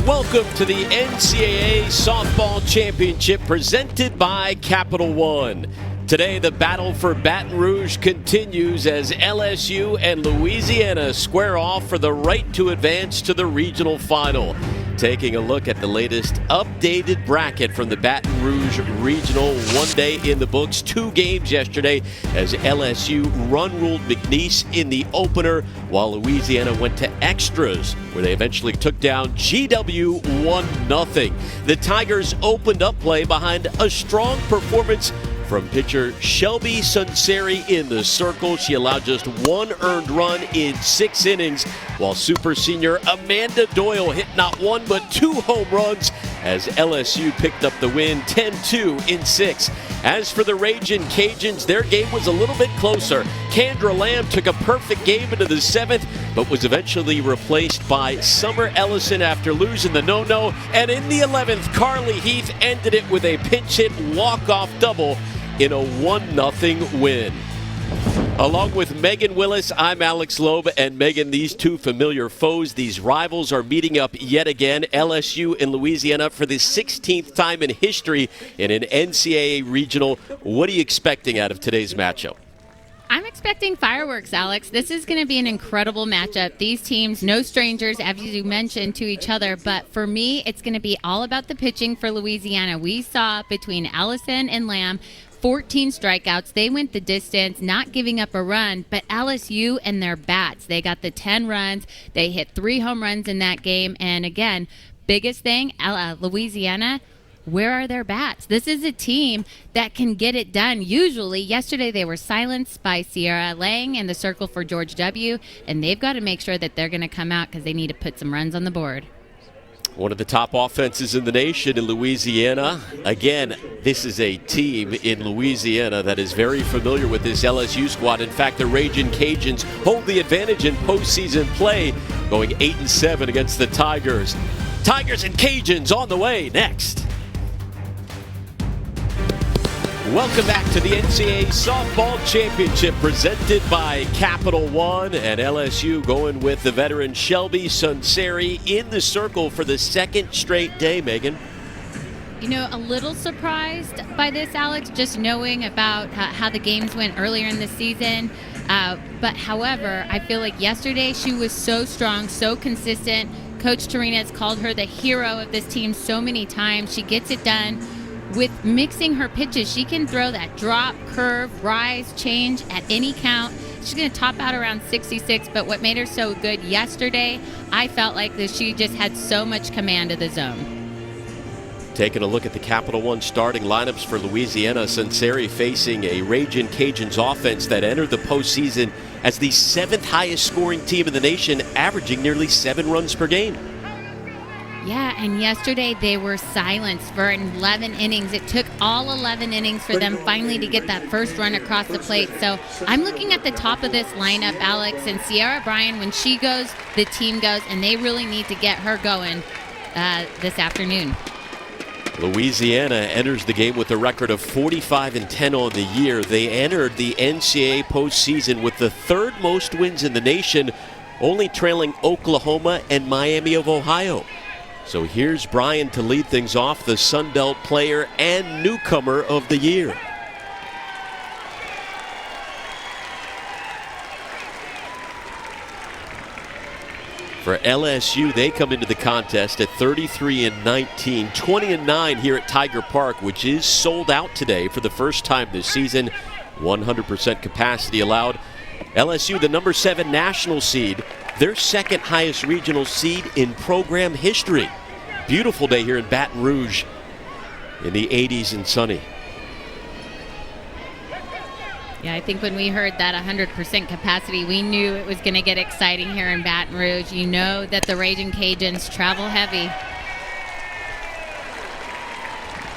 Welcome to the NCAA Softball Championship presented by Capital One. Today, the battle for Baton Rouge continues as LSU and Louisiana square off for the right to advance to the regional final. Taking a look at the latest updated bracket from the Baton Rouge Regional. 1 day in the books, 2 games yesterday as LSU run-ruled McNeese in the opener, while Louisiana went to extras, where they eventually took down GW 1-0. The Tigers opened up play behind a strong performance from pitcher Shelby Sunseri in the circle. She allowed just 1 earned run in 6 innings, while super senior Amanda Doyle hit not 1 but 2 home runs as LSU picked up the win 10-2 in 6. As for the Ragin' Cajuns, their game was a little bit closer. Kendra Lamb took a perfect game into the 7th, but was eventually replaced by Summer Ellison after losing the no-no. And in the 11th, Carly Heath ended it with a pinch hit walk-off double in a 1-0 win. Along with Megan Willis, I'm Alex Loeb. And Megan, these two familiar foes, these rivals are meeting up yet again. LSU and Louisiana for the 16th time in history in an NCAA regional. What are you expecting out of today's matchup? I'm expecting fireworks, Alex. This is going to be an incredible matchup. These teams, no strangers, as you mentioned, to each other. But for me, it's going to be all about the pitching for Louisiana. We saw between Allison and Lamb 14 strikeouts. They went the distance, not giving up a run, but LSU and their bats, they got the 10 runs. They hit 3 home runs in that game. And again, biggest thing, Louisiana, where are their bats? This is a team that can get it done. Usually, yesterday they were silenced by Sierra Lang in the circle for George W., and they've got to make sure that they're going to come out because they need to put some runs on the board. One of the top offenses in the nation in Louisiana. Again, this is a team in Louisiana that is very familiar with this LSU squad. In fact, the Ragin' Cajuns hold the advantage in postseason play, going 8-7 against the Tigers. Tigers and Cajuns on the way next. Welcome back to the NCAA Softball Championship presented by Capital One, and LSU going with the veteran Shelby Sunseri in the circle for the 2nd straight day, Megan. You know, a little surprised by this, Alex, just knowing about how the games went earlier in the season. But however, I feel like yesterday she was so strong, so consistent. Coach Torina has called her the hero of this team so many times. She gets it done. With mixing her pitches, she can throw that drop, curve, rise, change at any count. She's going to top out around 66, but what made her so good yesterday, I felt like that she just had so much command of the zone. Taking a look at the Capital One starting lineups for Louisiana, Sunseri facing a Ragin' Cajuns offense that entered the postseason as the 7th highest scoring team in the nation, averaging nearly 7 runs per game. Yeah, and yesterday they were silenced for 11 innings. It took all 11 innings for them finally to get that first run across the plate. So I'm looking at the top of this lineup, Alex, and Sierra Bryan, when she goes, the team goes, and they really need to get her going this afternoon. Louisiana enters the game with a record of 45-10 on the year. They entered the NCAA postseason with the 3rd most wins in the nation, only trailing Oklahoma and Miami of Ohio. So here's Bryant to lead things off, the Sun Belt player and newcomer of the year. For LSU, they come into the contest at 33-19, 20-9 here at Tiger Park, which is sold out today for the first time this season. 100% capacity allowed. LSU, the number 7 national seed, their 2nd highest regional seed in program history. Beautiful day here in Baton Rouge in the 80s and sunny. Yeah, I think when we heard that 100% capacity, we knew it was going to get exciting here in Baton Rouge. You know that the Ragin' Cajuns travel heavy.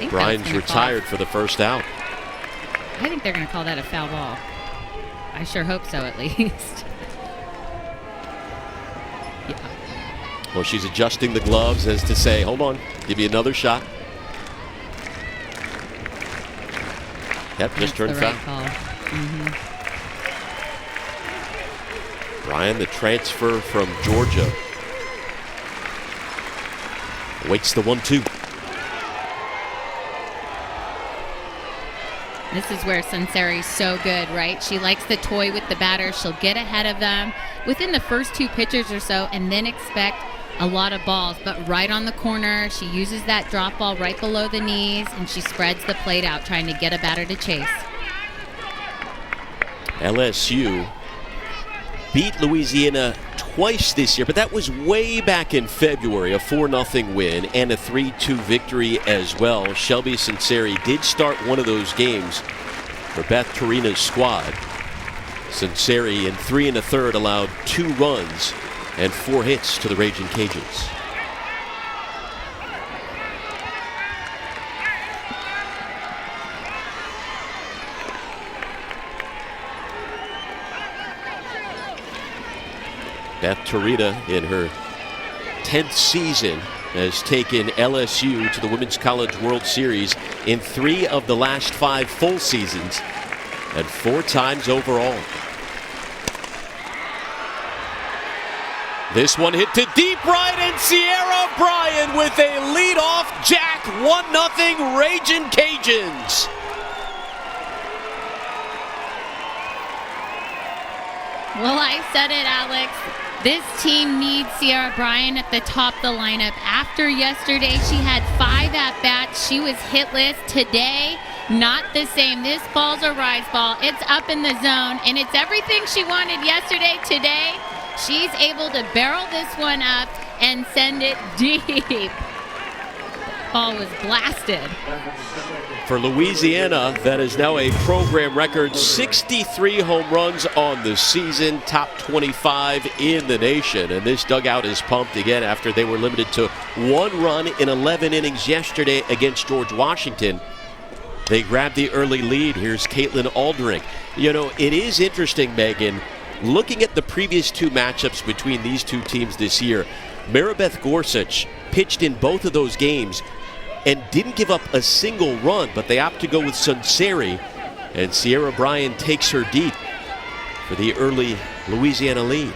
Brian's retired for the first out. I think they're going to call that a foul ball. I sure hope so, at least. Yeah. Well, she's adjusting the gloves as to say, hold on, give you another shot. Yep, just turned foul. Right mm-hmm. Bryant, the transfer from Georgia. Waits the 1-2. This is where Sunseri's so good, right? She likes to toy with the batter. She'll get ahead of them within the first 2 pitches or so and then expect a lot of balls. But right on the corner, she uses that drop ball right below the knees, and she spreads the plate out, trying to get a batter to chase. LSU beat Louisiana twice this year, but that was way back in February, a 4-0 win and a 3-2 victory as well. Shelby Sunseri did start one of those games for Beth Torina's squad. Sunseri in 3 1/3 allowed 2 runs and 4 hits to the Raging Cajuns. Beth Torina, in her 10th season, has taken LSU to the Women's College World Series in 3 of the last 5 full seasons and 4 times overall. This one hit to deep right, and Sierra Bryant with a leadoff jack. 1-0 Raging Cajuns. Well, I said it, Alex. This team needs Sierra Bryant at the top of the lineup. After yesterday, she had 5 at-bats. She was hitless. Today, not the same. This ball's a rise ball. It's up in the zone, and it's everything she wanted yesterday. Today, she's able to barrel this one up and send it deep. Ball was blasted. For Louisiana, that is now a program record 63 home runs on the season, top 25 in the nation. And this dugout is pumped again after they were limited to 1 run in 11 innings yesterday against George Washington. They grabbed the early lead. Here's Caitlin Aldrich. You know, it is interesting, Megan, looking at the previous 2 matchups between these 2 teams this year. Maribeth Gorsuch pitched in both of those games and didn't give up a single run, but they opt to go with Sunseri, and Sierra Bryant takes her deep for the early Louisiana lead.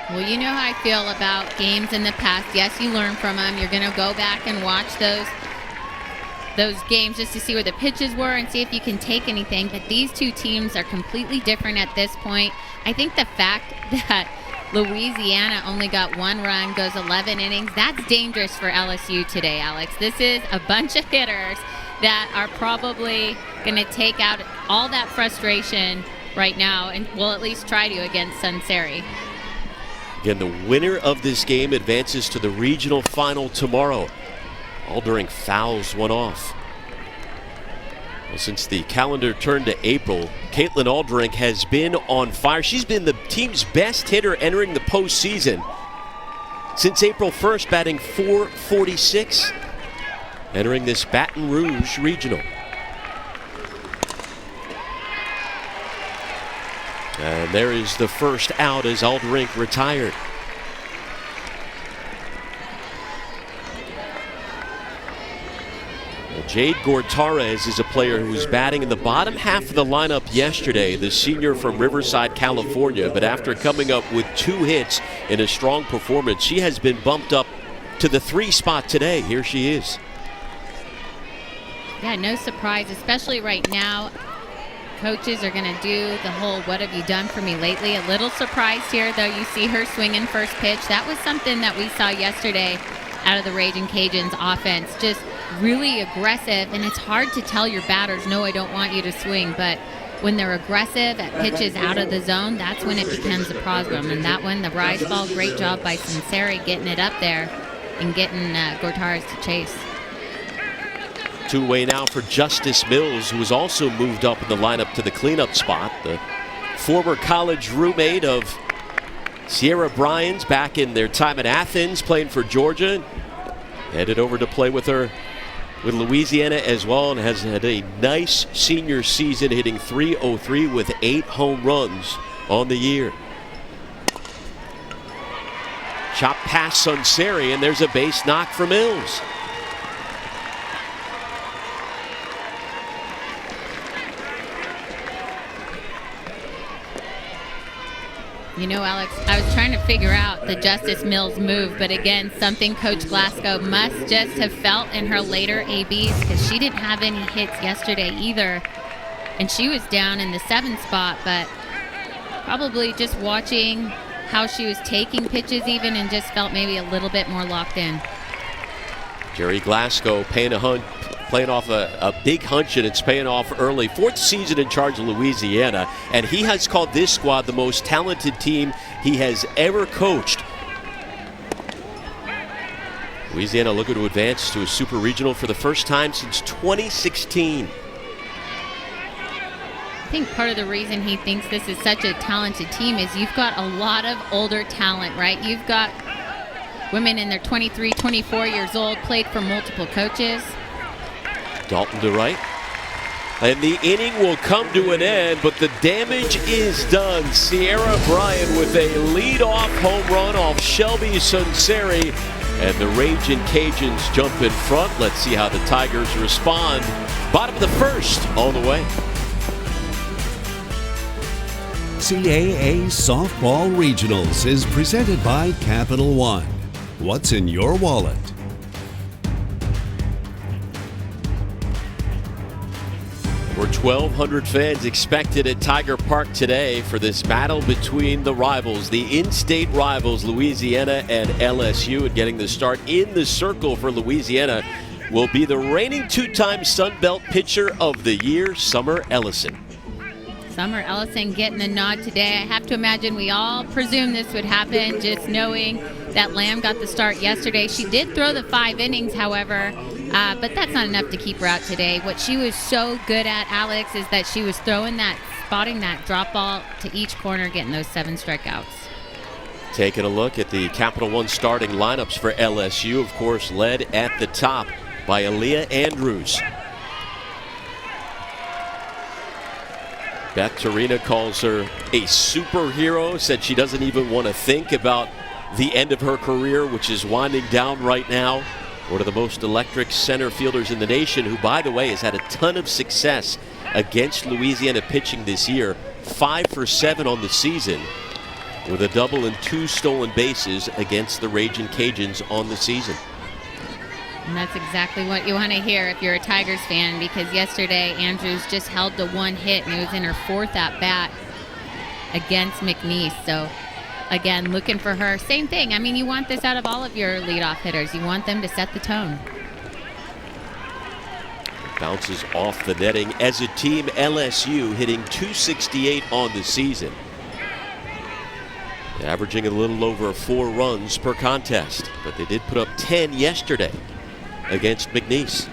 Well, you know how I feel about games in the past. Yes, you learn from them. You're going to go back and watch those games just to see where the pitches were and see if you can take anything. But these 2 teams are completely different at this point. I think the fact that Louisiana only got 1 run, goes 11 innings, that's dangerous for LSU today, Alex. This is a bunch of hitters that are probably going to take out all that frustration right now and will at least try to against Sunseri. Again, the winner of this game advances to the regional final tomorrow. Aldrich fouls one off. Well, since the calendar turned to April, Caitlin Aldrich has been on fire. She's been the team's best hitter entering the postseason since April 1st, batting .446, entering this Baton Rouge regional. And there is the first out as Aldrich retired. Jade Gortarez is a player who was batting in the bottom half of the lineup yesterday, the senior from Riverside, California. But after coming up with 2 hits in a strong performance, she has been bumped up to the 3 spot today. Here she is. Yeah, no surprise, especially right now. Coaches are going to do the whole "what have you done for me lately?" A little surprised here, though. You see her swinging first pitch. That was something that we saw yesterday out of the Raging Cajuns offense. Just really aggressive, and it's hard to tell your batters, no, I don't want you to swing, but when they're aggressive at pitches out of the zone, that's when it becomes a problem. And that one, the rise ball, great job by Sunseri getting it up there and getting Gortarez to chase. 2-way now for Justice Mills, who was also moved up in the lineup to the cleanup spot. The former college roommate of Sierra Bryant's back in their time at Athens, playing for Georgia. Headed over to play with her with Louisiana as well, and has had a nice senior season, hitting .303 with 8 home runs on the year. Chop past Sunseri, and there's a base knock for Mills. You know, Alex, I was trying to figure out the Justice Mills move, but again, something Coach Glasgow must just have felt in her later ABs, because she didn't have any hits yesterday either. And she was down in the 7th spot, but probably just watching how she was taking pitches even, and just felt maybe a little bit more locked in. Jerry Glasgow playing off a big hunch, and it's paying off early. 4th season in charge of Louisiana, and he has called this squad the most talented team he has ever coached. Louisiana looking to advance to a super regional for the first time since 2016. I think part of the reason he thinks this is such a talented team is you've got a lot of older talent, right? You've got women in their 23, 24 years old, played for multiple coaches. Dalton to right. And the inning will come to an end, but the damage is done. Sierra Bryant with a leadoff home run off Shelby Sunseri. And the Ragin' Cajuns jump in front. Let's see how the Tigers respond. Bottom of the 1st on the way. CAA Softball Regionals is presented by Capital One. What's in your wallet? Over 1,200 fans expected at Tiger Park today for this battle between the rivals, the in-state rivals, Louisiana and LSU. And getting the start in the circle for Louisiana will be the reigning 2-time Sun Belt Pitcher of the Year, Summer Ellison. Summer Ellison getting the nod today. I have to imagine we all presumed this would happen, just knowing that Lamb got the start yesterday. She did throw the 5 innings, however, but that's not enough to keep her out today. What she was so good at, Alex, is that she was spotting that drop ball to each corner, getting those 7 strikeouts. Taking a look at the Capital One starting lineups for LSU, of course, led at the top by Aaliyah Andrews. Beth Torina calls her a superhero, said she doesn't even want to think about the end of her career, which is winding down right now. One of the most electric center fielders in the nation, who, by the way, has had a ton of success against Louisiana pitching this year. 5 for 7 on the season, with a double and 2 stolen bases against the Ragin' Cajuns on the season. And that's exactly what you want to hear if you're a Tigers fan, because yesterday Andrews just held to 1 hit, and it was in her 4th at bat against McNeese. So again, looking for her. Same thing. I mean, you want this out of all of your leadoff hitters. You want them to set the tone. Bounces off the netting. As a team, LSU hitting .268 on the season, averaging a little over 4 runs per contest, but they did put up 10 yesterday against McNeese.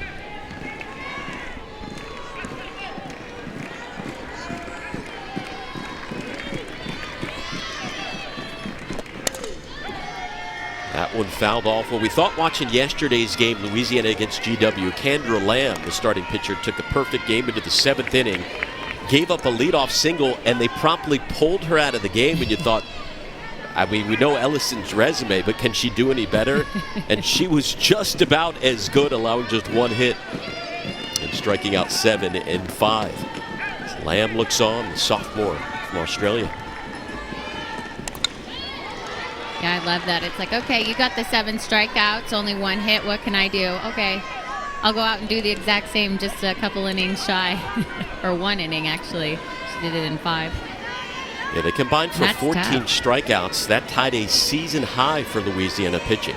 That one fouled off. Well, we thought watching yesterday's game, Louisiana against GW, Kendra Lamb, the starting pitcher, took the perfect game into the 7th inning, gave up a leadoff single, and they promptly pulled her out of the game. And you thought, I mean, we know Ellison's resume, but can she do any better? And she was just about as good, allowing just 1 hit and striking out 7 and 5. As Lamb looks on, the sophomore from Australia. Yeah, I love that. It's like, okay, you got the 7 strikeouts, only 1 hit. What can I do? Okay, I'll go out and do the exact same, just a couple innings shy. Or 1 inning, actually. She did it in 5. Yeah, they combined for That's 14 tough. strikeouts. That tied a season high for Louisiana pitching.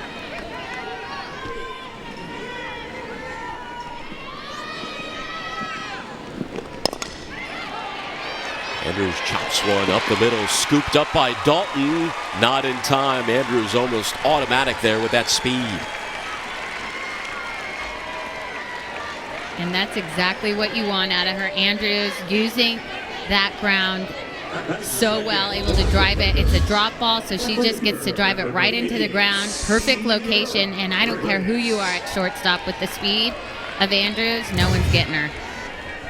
Andrews chops one up the middle, scooped up by Dalton. Not in time. Andrews almost automatic there with that speed. And that's exactly what you want out of her. Andrews using that ground so well, able to drive it. It's a drop ball, so she just gets to drive it right into the ground. Perfect location, and I don't care who you are at shortstop, with the speed of Andrews, no one's getting her.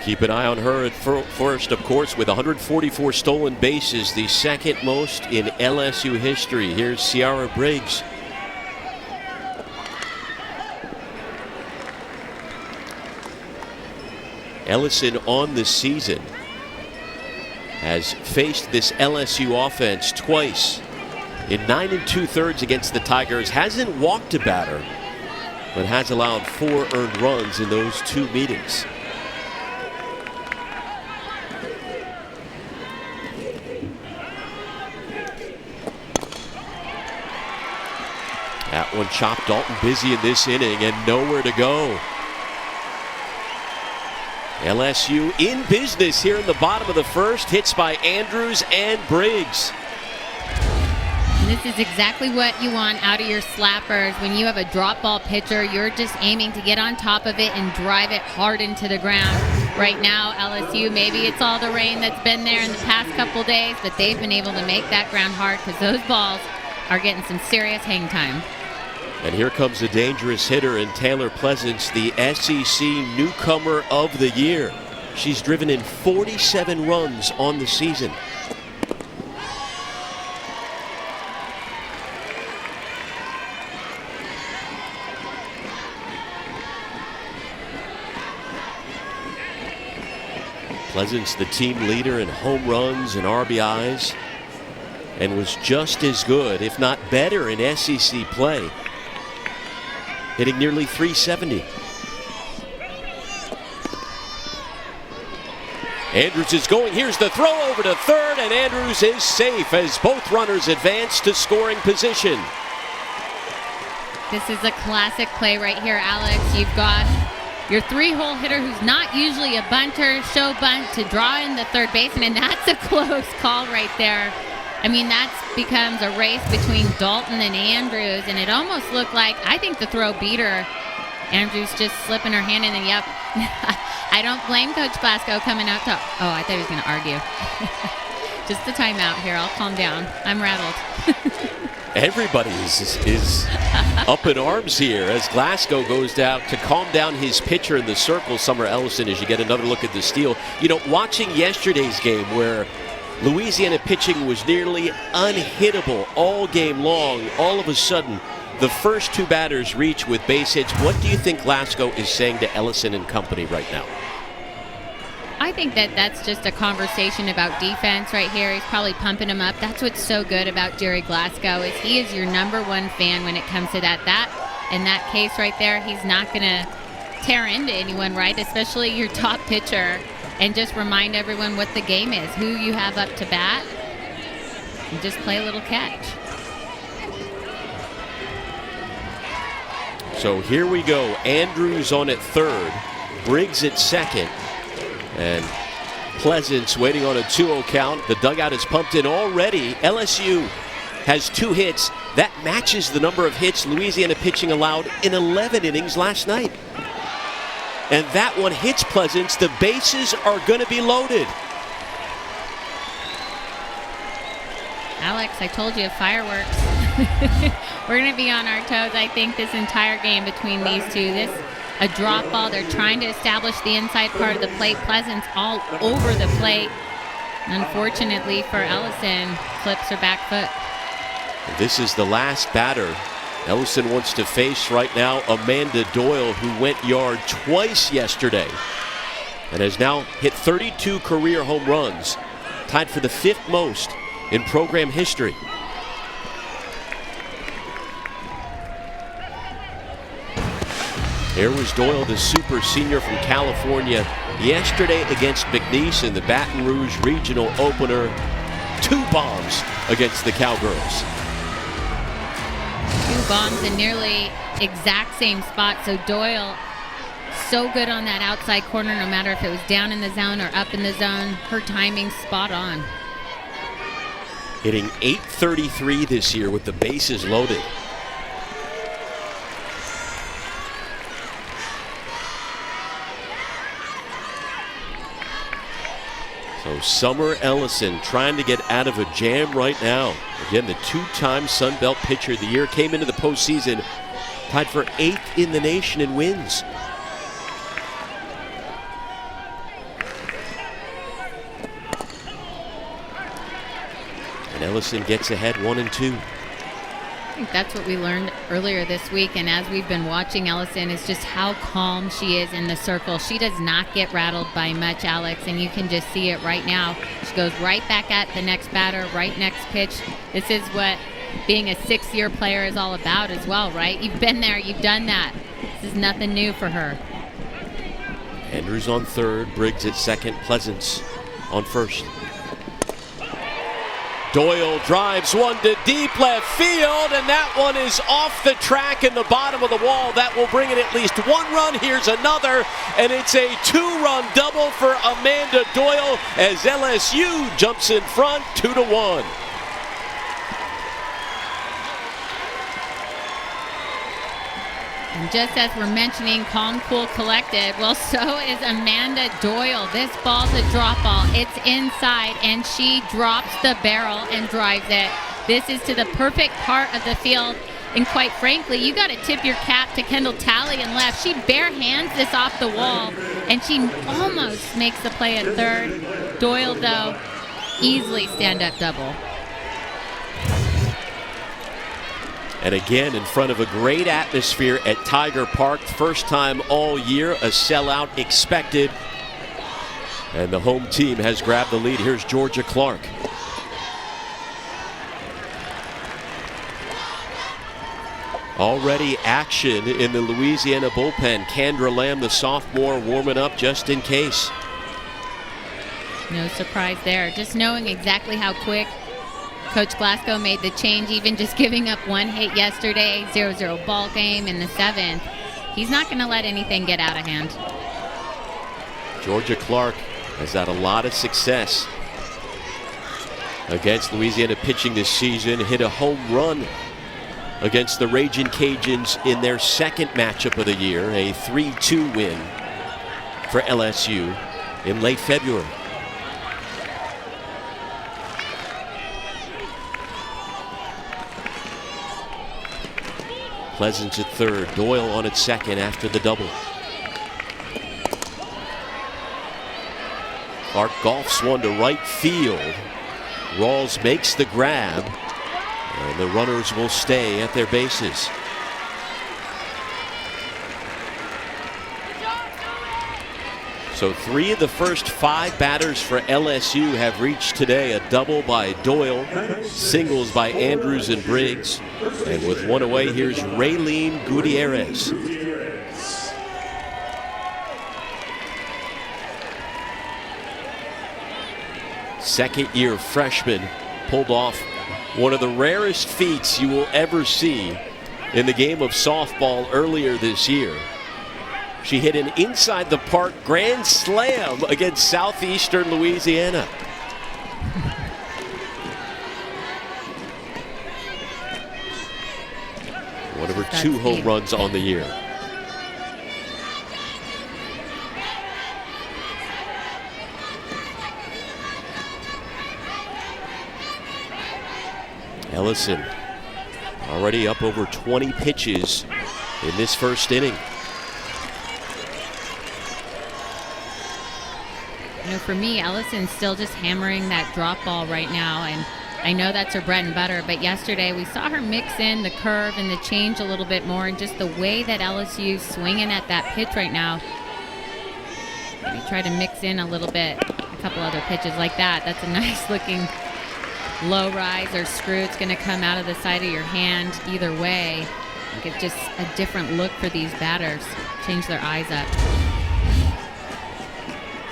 Keep an eye on her at first, of course, with 144 stolen bases, the 2nd most in LSU history. Here's Ciara Briggs. Ellison on the season has faced this LSU offense twice in 9 2/3 against the Tigers. Hasn't walked a batter, but has allowed 4 earned runs in those 2 meetings. That one chopped. Dalton busy in this inning and nowhere to go. LSU in business here in the bottom of the first. Hits by Andrews and Briggs. This is exactly what you want out of your slappers. When you have a drop ball pitcher, you're just aiming to get on top of it and drive it hard into the ground. Right now, LSU, maybe it's all the rain that's been there in the past couple days, but they've been able to make that ground hard because those balls are getting some serious hang time. And here comes a dangerous hitter in Taylor Pleasance, the SEC newcomer of the year. She's driven in 47 runs on the season. Pleasance, the team leader in home runs and RBIs, and was just as good, if not better, in SEC play, hitting nearly .370. Andrews is going. Here's the throw over to third, and Andrews is safe as both runners advance to scoring position. This is a classic play right here, Alex. You've got your 3-hole hitter who's not usually a bunter, show bunt to draw in the third baseman, and that's a close call right there. I mean, that becomes a race between Dalton and Andrews, and it almost looked like, I think the throw beat her. Andrews just slipping her hand in, and yep. I don't blame Coach Glasgow coming out to, oh, I thought he was going to argue. Just the timeout here. I'll calm down. I'm rattled. Everybody is up in arms here as Glasgow goes out to calm down his pitcher in the circle, Summer Ellison, as you get another look at the steal. You know, watching yesterday's game where Louisiana pitching was nearly unhittable all game long, all of a sudden the first 2 batters reach with base hits. What do you think Glasgow is saying to Ellison and company right now? I think that that's just a conversation about defense right here. He's probably pumping him up. That's what's so good about Jerry Glasgow is he is your #1 fan when it comes to that. In that case right there, he's not going to tear into anyone, right? Especially your top pitcher. And just remind everyone what the game is, who you have up to bat, and just play a little catch. So here we go. Andrews on at third, Briggs at second, and Pleasance waiting on a 2-0 count. The dugout is pumped in already. LSU has 2 hits. That matches the number of hits Louisiana pitching allowed in 11 innings last night. And that one hits Pleasance. The bases are going to be loaded. Alex, I told you, fireworks. We're going to be on our toes, I think, this entire game between these two. This, a drop ball. They're trying to establish the inside part of the plate. Pleasance all over the plate. Unfortunately for Ellison, clips her back foot. This is the last batter Ellison wants to face right now, Amanda Doyle, who went yard twice yesterday and has now hit 32 career home runs, tied for the 5th most in program history. Here was Doyle, the super senior from California, yesterday against McNeese in the Baton Rouge regional opener. 2 bombs against the Cowgirls. 2 bombs in nearly exact same spot. So Doyle, so good on that outside corner, no matter if it was down in the zone or up in the zone. Her timing spot on. Hitting .833 this year with the bases loaded. So Summer Ellison trying to get out of a jam right now. Again, the 2-time Sun Belt pitcher of the year, came into the postseason tied for 8th in the nation in wins. And Ellison gets ahead 1-2. I think that's what we learned earlier this week, and as we've been watching Ellison, is just how calm she is in the circle. She does not get rattled by much, Alex, and you can just see it right now. She goes right back at the next batter, right next pitch. This is what being a 6-year player is all about as well, right? You've been there, you've done that. This is nothing new for her. Andrews on third, Briggs at second, Pleasance on first. Doyle drives one to deep left field, and that one is off the track in the bottom of the wall. That will bring in at least one run. Here's another, and it's a 2-run double for Amanda Doyle as LSU jumps in front 2-1. And just as we're mentioning calm, cool, collected, well, so is Amanda Doyle. This ball's a drop ball. It's inside, and she drops the barrel and drives it. This is to the perfect part of the field. And quite frankly, you got to tip your cap to Kendall Talley in left. She bare hands this off the wall, and she almost makes the play at third. Doyle, though, easily stand-up double. And again, in front of a great atmosphere at Tiger Park. First time all year, a sellout expected. And the home team has grabbed the lead. Here's Georgia Clark. Already action in the Louisiana bullpen. Kendra Lamb, the sophomore, warming up just in case. No surprise there. Just knowing exactly how quick Coach Glasgow made the change, even just giving up one hit yesterday, 0-0 ball game in the 7th. He's not going to let anything get out of hand. Georgia Clark has had a lot of success against Louisiana pitching this season. Hit a home run against the Ragin' Cajuns in their second matchup of the year, a 3-2 win for LSU in late February. Pleasance at third, Doyle on at second after the double. Clark golfs one to right field. Rawls makes the grab, and the runners will stay at their bases. So 3 of the first 5 batters for LSU have reached today. A double by Doyle, singles by Andrews and Briggs. And with one away, here's Rayleen Gutierrez. Second-year freshman pulled off one of the rarest feats you will ever see in the game of softball earlier this year. She hit an inside the park grand slam against Southeastern Louisiana. One of her 2 home runs on the year. Ellison already up over 20 pitches in this first inning. You know, for me, Ellison's still just hammering that drop ball right now, and I know that's her bread and butter, but yesterday we saw her mix in the curve and the change a little bit more, and just the way that LSU's swinging at that pitch right now. Maybe try to mix in a little bit, a couple other pitches like that. That's a nice looking low rise or screw. It's going to come out of the side of your hand either way. I think it's just a different look for these batters. Change their eyes up.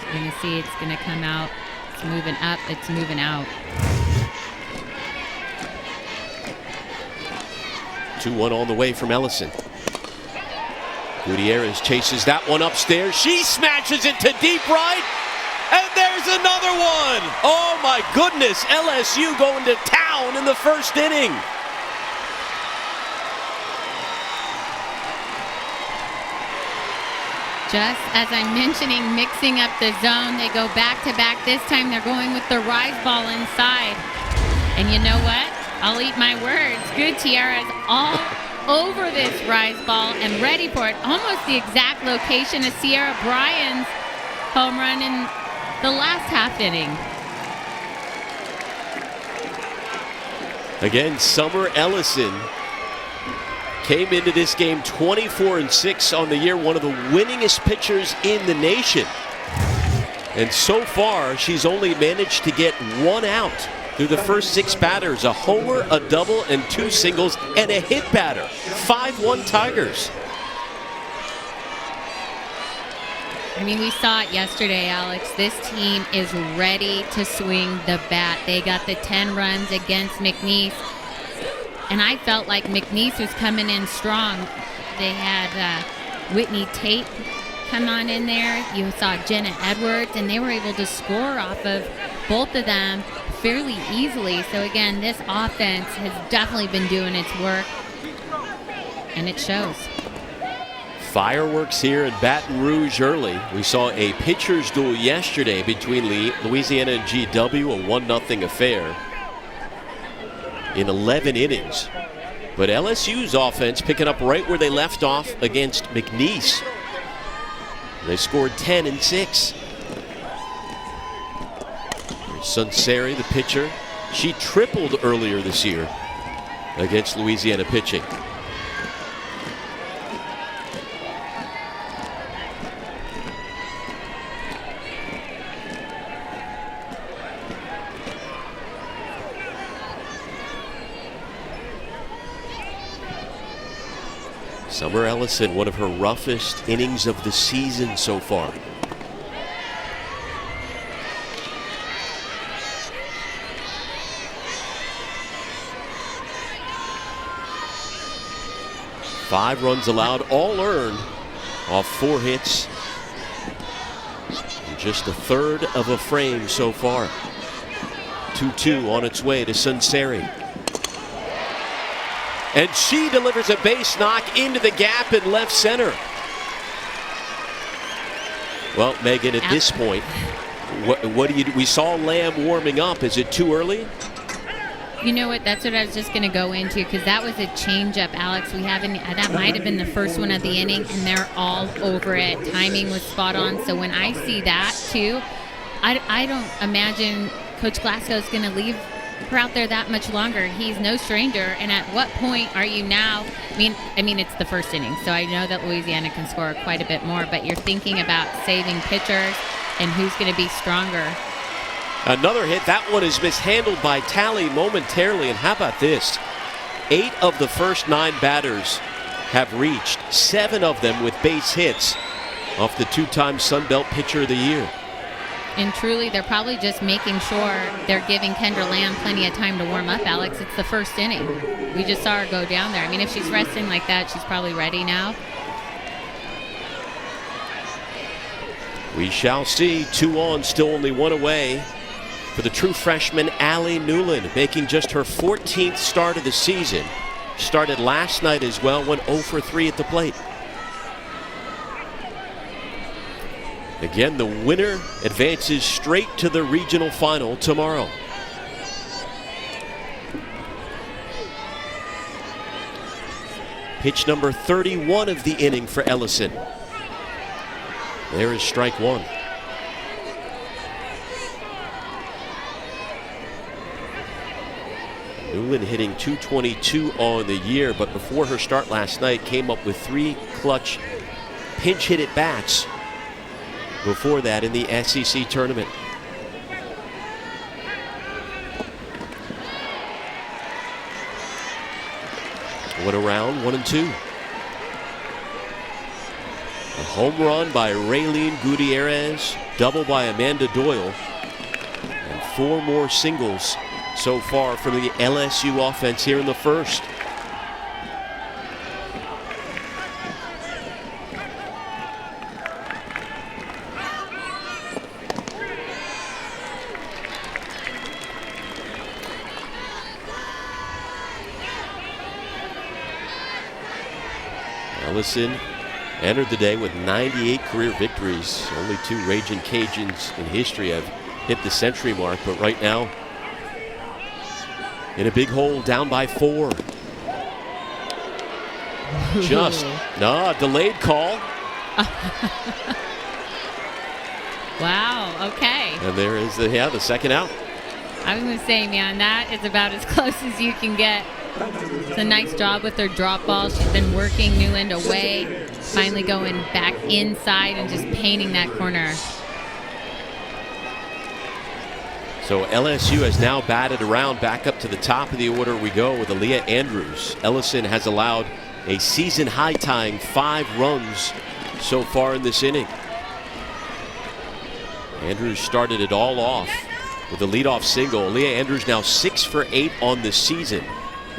You're going to see it's going to come out. It's moving up. It's moving out. 2-1 on the way from Ellison. Gutierrez chases that one upstairs. She smashes it to deep right. And there's another one. Oh my goodness. LSU going to town in the first inning. Just as I'm mentioning, mixing up the zone, they go back to back. This time they're going with the rise ball inside. And you know what? I'll eat my words. Gutierrez all over this rise ball and ready for it. Almost the exact location of Sierra Bryant's home run in the last half inning. Again, Summer Ellison came into this game 24-6 on the year, one of the winningest pitchers in the nation. And so far, she's only managed to get one out through the first 6 batters, a homer, a double, and 2 singles, and a hit batter. 5-1 Tigers. I mean, we saw it yesterday, Alex. This team is ready to swing the bat. They got the 10 runs against McNeese. And I felt like McNeese was coming in strong. They had Whitney Tate come on in there. You saw Jenna Edwards, and they were able to score off of both of them fairly easily. So, again, this offense has definitely been doing its work, and it shows. Fireworks here in Baton Rouge early. We saw a pitcher's duel yesterday between Louisiana and GW, a 1-0 affair in 11 innings. But LSU's offense picking up right where they left off against McNeese. They scored 10 in 6. Sunseri, the pitcher, she tripled earlier this year against Louisiana pitching. Summer Ellison, one of her roughest innings of the season so far. Five runs allowed, all earned off 4 hits. And just a third of a frame so far. 2-2 on its way to Sunseri. And she delivers a base knock into the gap in left center. Well, Megan, at this point, what do you do? We saw Lamb warming up. Is it too early? You know what? That's what I was just going to go into, because that was a changeup, Alex. That might have been the first one of the inning, and they're all over it. Timing was spot on. So when I see that too, I don't imagine Coach Glasgow is going to leave her out there that much longer. He's no stranger. And at what point are you now? I mean, it's the first inning, so I know that Louisiana can score quite a bit more. But you're thinking about saving pitchers and who's going to be stronger. Another hit. That one is mishandled by Talley momentarily. And how about this? 8 of the first 9 batters have reached, 7 of them with base hits off the 2-time Sun Belt Pitcher of the Year. And truly, they're probably just making sure they're giving Kendra Lamb plenty of time to warm up, Alex. It's the first inning. We just saw her go down there. I mean, if she's resting like that, she's probably ready now. We shall see. 2 on, still only 1 away for the true freshman Allie Newland, making just her 14th start of the season. Started last night as well, went 0 for 3 at the plate. Again, the winner advances straight to the regional final tomorrow. Pitch number 31 of the inning for Ellison. There is strike 1. Newland hitting .222 on the year, but before her start last night came up with 3 clutch pinch hit at bats before that in the SEC tournament. Went around 1-2. A home run by Rayleen Gutierrez, double by Amanda Doyle, and 4 more singles so far from the LSU offense here in the first. Ellison entered the day with 98 career victories. Only 2 Raging Cajuns in history have hit the century mark, but right now in a big hole, down by 4. Delayed call. Wow, okay. And there is the second out. I was going to say, man, that is about as close as you can get It's a nice job with her drop ball. She's been working Newland away, finally going back inside and just painting that corner. So LSU has now batted around. Back up to the top of the order we go with Aaliyah Andrews. Ellison has allowed a season high tying 5 runs so far in this inning. Andrews started it all off with a leadoff single. Aaliyah Andrews now 6 for 8 on the season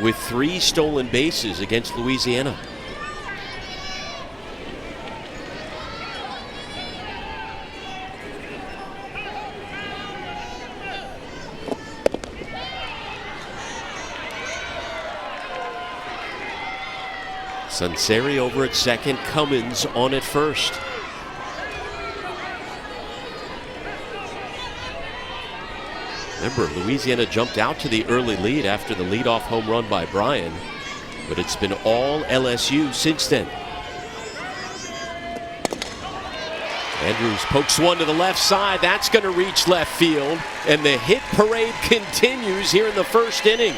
with 3 stolen bases against Louisiana. Sunseri over at second, Cummins on at first. Remember, Louisiana jumped out to the early lead after the leadoff home run by Bryant, but it's been all LSU since then. Andrews pokes one to the left side. That's going to reach left field, and the hit parade continues here in the first inning.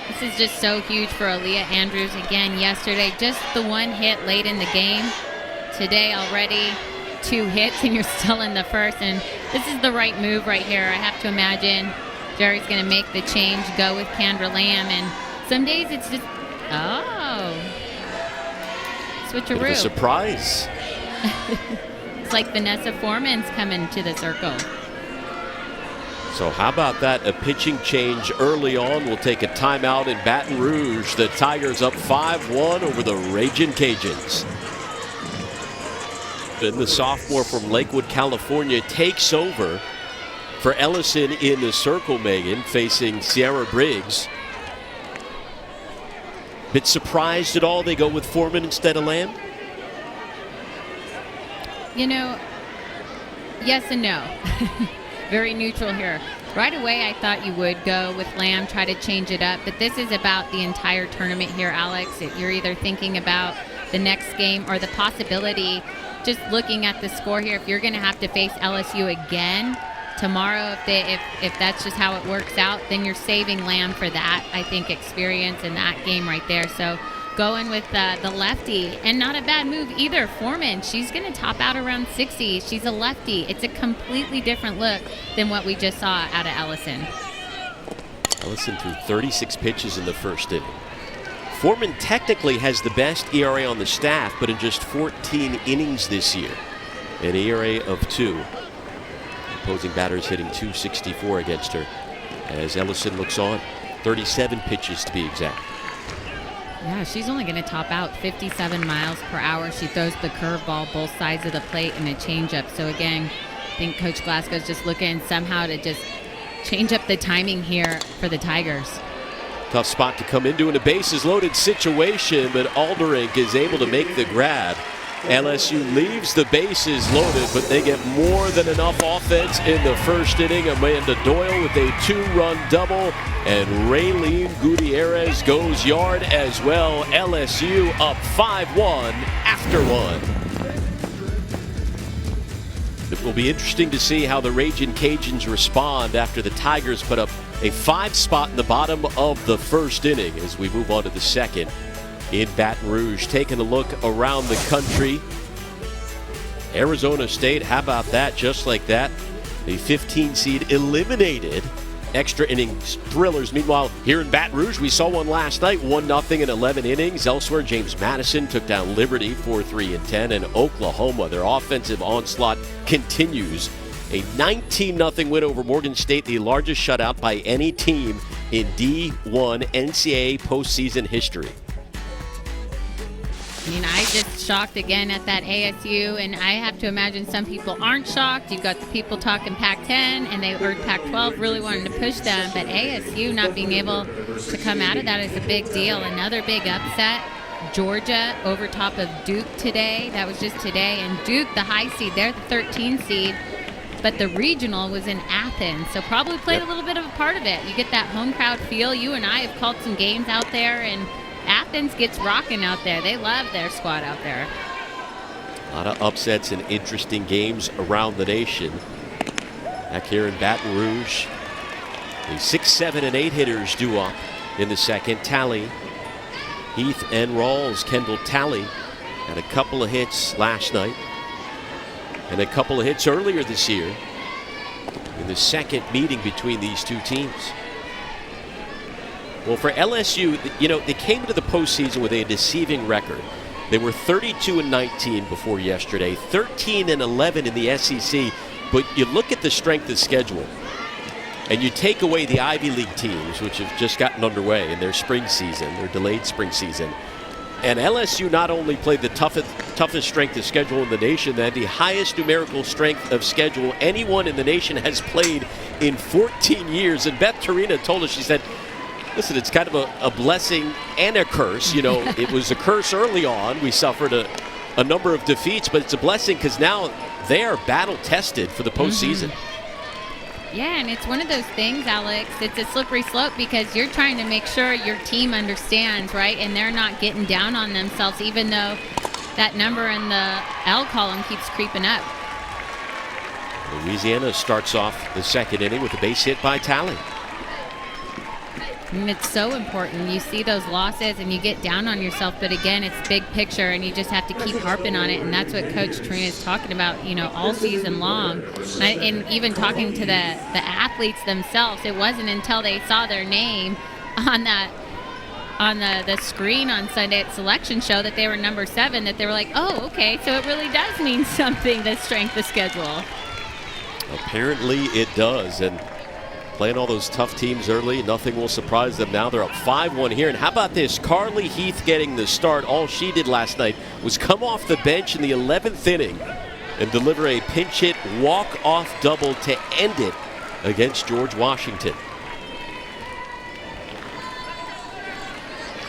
This is just so huge for Aaliyah Andrews. Again, yesterday, just the one hit late in the game. Today already 2 hits, and you're still in the first. And this is the right move right here. I have to imagine Jerry's going to make the change, go with Kendra Lamb. And some days it's just, switcheroo. Bit of a surprise. It's like Vanessa Foreman's coming to the circle. So how about that? A pitching change early on. We'll take a timeout in Baton Rouge. The Tigers up 5-1 over the Ragin' Cajuns. And the sophomore from Lakewood, California, takes over for Ellison in the circle, Megan, facing Sierra Briggs. Bit surprised at all they go with Foreman instead of Lamb? You know, yes and no. Very neutral here. Right away, I thought you would go with Lamb, try to change it up. But this is about the entire tournament here, Alex. You're either thinking about the next game or the possibility, just looking at the score here, if you're going to have to face LSU again tomorrow, if that's just how it works out, then you're saving Lamb for that, I think, experience in that game right there. So going with the lefty, and not a bad move either. Foreman, she's going to top out around 60. She's a lefty. It's a completely different look than what we just saw out of Ellison. Ellison threw 36 pitches in the first inning. Foreman technically has the best ERA on the staff, but in just 14 innings this year, an ERA of 2. Opposing batters hitting .264 against her as Ellison looks on. 37 pitches to be exact. Yeah, she's only going to top out 57 miles per hour. She throws the curveball both sides of the plate and a changeup. So again, I think Coach Glasgow's just looking somehow to just change up the timing here for the Tigers. Tough spot to come into in a bases loaded situation, but Alderink is able to make the grab. LSU leaves the bases loaded, but they get more than enough offense in the first inning. Amanda Doyle with a 2-run double, and Rayleen Gutierrez goes yard as well. LSU up 5-1 after 1. It will be interesting to see how the Ragin' Cajuns respond after the Tigers put up a 5 spot in the bottom of the first inning as we move on to the second. In Baton Rouge, taking a look around the country. Arizona State, how about that? Just like that, the 15 seed eliminated extra innings thrillers. Meanwhile, here in Baton Rouge, we saw one last night, 1-0 in 11 innings. Elsewhere, James Madison took down Liberty 4-3-10, and Oklahoma, their offensive onslaught continues. A 19-0 win over Morgan State, the largest shutout by any team in D1 NCAA postseason history. I mean, I just shocked again at that ASU, and I have to imagine some people aren't shocked. You've got the people talking Pac-10, and they heard Pac-12 really wanting to push them, but ASU not being able to come out of that is a big deal. Another big upset. Georgia over top of Duke today. That was just today, and Duke, the high seed, they're the 13 seed, but the regional was in Athens, so probably played a little bit of a part of it. You get that home crowd feel. You and I have called some games out there, and Athens gets rocking out there. They love their squad out there. A lot of upsets and interesting games around the nation. back here in Baton Rouge. The 6, 7, and 8 hitters due up in the second. Talley, Heath, and Rawls. Kendall Talley had a couple of hits last night and a couple of hits earlier this year in the second meeting between these two teams. Well, for LSU, you know, they came into the postseason with a deceiving record. They were 32-19 before yesterday, 13-11 in the SEC. But you look at the strength of schedule, and you take away the Ivy League teams, which have just gotten underway in their spring season, their delayed spring season. And LSU not only played the toughest strength of schedule in the nation, they had the highest numerical strength of schedule anyone in the nation has played in 14 years. And Beth Torina told us, she said, listen, it's kind of a blessing and a curse. You know, it was a curse early on. We suffered a number of defeats, but it's a blessing because now they are battle tested for the postseason. Yeah, and it's one of those things, Alex, it's a slippery slope because you're trying to make sure your team understands, right? And they're not getting down on themselves, even though that number in the L column keeps creeping up. Louisiana starts off the second inning with a base hit by Talley. And it's so important. You see those losses and you get down on yourself, but again, it's big picture and you just have to keep harping on it. And that's what Coach Torina is talking about, you know, all season long. And even talking to the athletes themselves, it wasn't until they saw their name on the screen on Sunday at selection show that they were number 7 that they were like, oh, okay, so it really does mean something, the strength of schedule. Apparently it does. And playing all those tough teams early, nothing will surprise them now. They're up 5-1 here. And how about this? Carly Heath getting the start. All she did last night was come off the bench in the 11th inning and deliver a pinch hit walk-off double to end it against George Washington.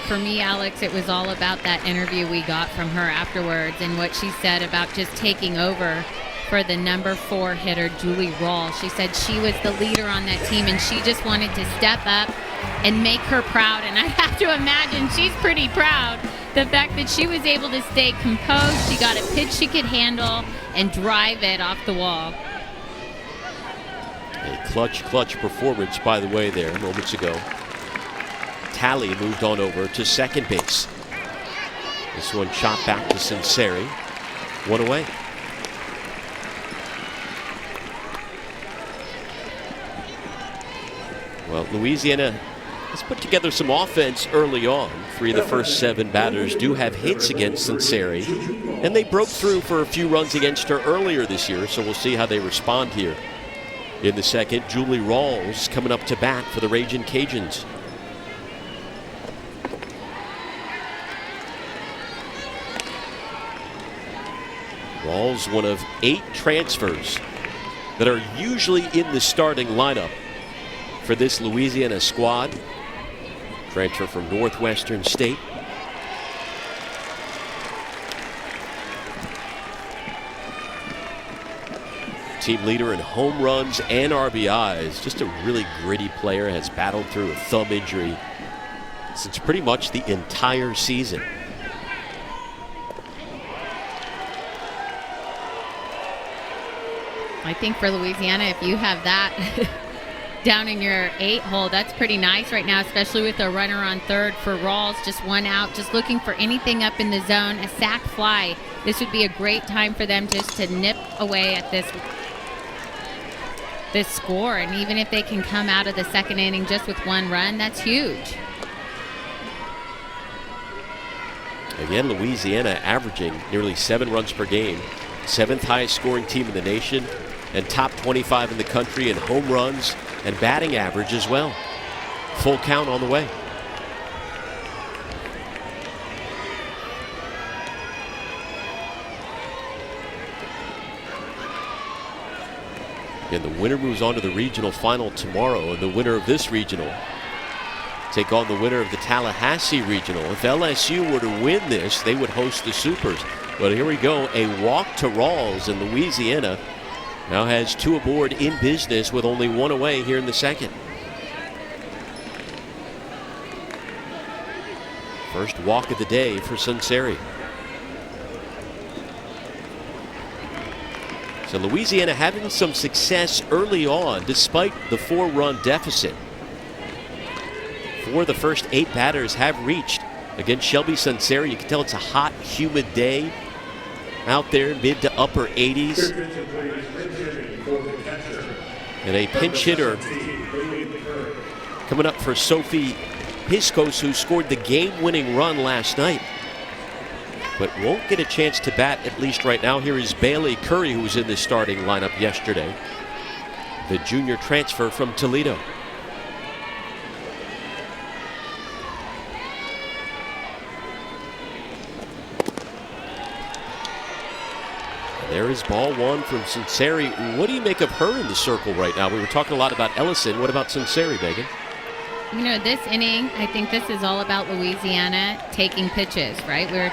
For me, Alex, it was all about that interview we got from her afterwards and what she said about just taking over for the number 4 hitter, Julie Rawls. She said she was the leader on that team and she just wanted to step up and make her proud. And I have to imagine she's pretty proud. The fact that she was able to stay composed, she got a pitch she could handle and drive it off the wall. A clutch performance, by the way, there moments ago. Talley moved on over to second base. This one shot back to Sinceri. 1 away. Well, Louisiana has put together some offense early on. 3 of the first 7 batters do have hits against Sinceri, and they broke through for a few runs against her earlier this year, so we'll see how they respond here in the second. Julie Rawls coming up to bat for the Ragin' Cajuns. Rawls, one of 8 transfers that are usually in the starting lineup for this Louisiana squad. Transfer from Northwestern State. Team leader in home runs and RBIs. Just a really gritty player. Has battled through a thumb injury since pretty much the entire season. I think for Louisiana, if you have that down in your 8 hole, that's pretty nice right now, especially with a runner on third for Rawls. Just 1 out, just looking for anything up in the zone. A sac fly. This would be a great time for them just to nip away at this score. And even if they can come out of the second inning just with 1 run, that's huge. Again, Louisiana averaging nearly 7 runs per game. 7th highest scoring team in the nation and top 25 in the country in home runs and batting average as well. Full count on the way. And the winner moves on to the regional final tomorrow, and the winner of this regional take on the winner of the Tallahassee regional. If LSU were to win this, they would host the Supers. But here we go, a walk to Rawls, and Louisiana now has 2 aboard in business with only 1 away here in the second. First walk of the day for Sinceri. So Louisiana having some success early on despite the 4-run deficit. 4 of the first 8 batters have reached against Shelby Sunseri. You can tell it's a hot, humid day out there, mid to upper 80s. And a pinch hitter coming up for Sophie Piscos, who scored the game-winning run last night, but won't get a chance to bat, at least right now. Here is Bailey Curry, who was in the starting lineup yesterday, the junior transfer from Toledo. There is ball 1 from Sunseri. What do you make of her in the circle right now? We were talking a lot about Ellison. What about Sunseri, Megan? You know, this inning, I think this is all about Louisiana taking pitches, right? We were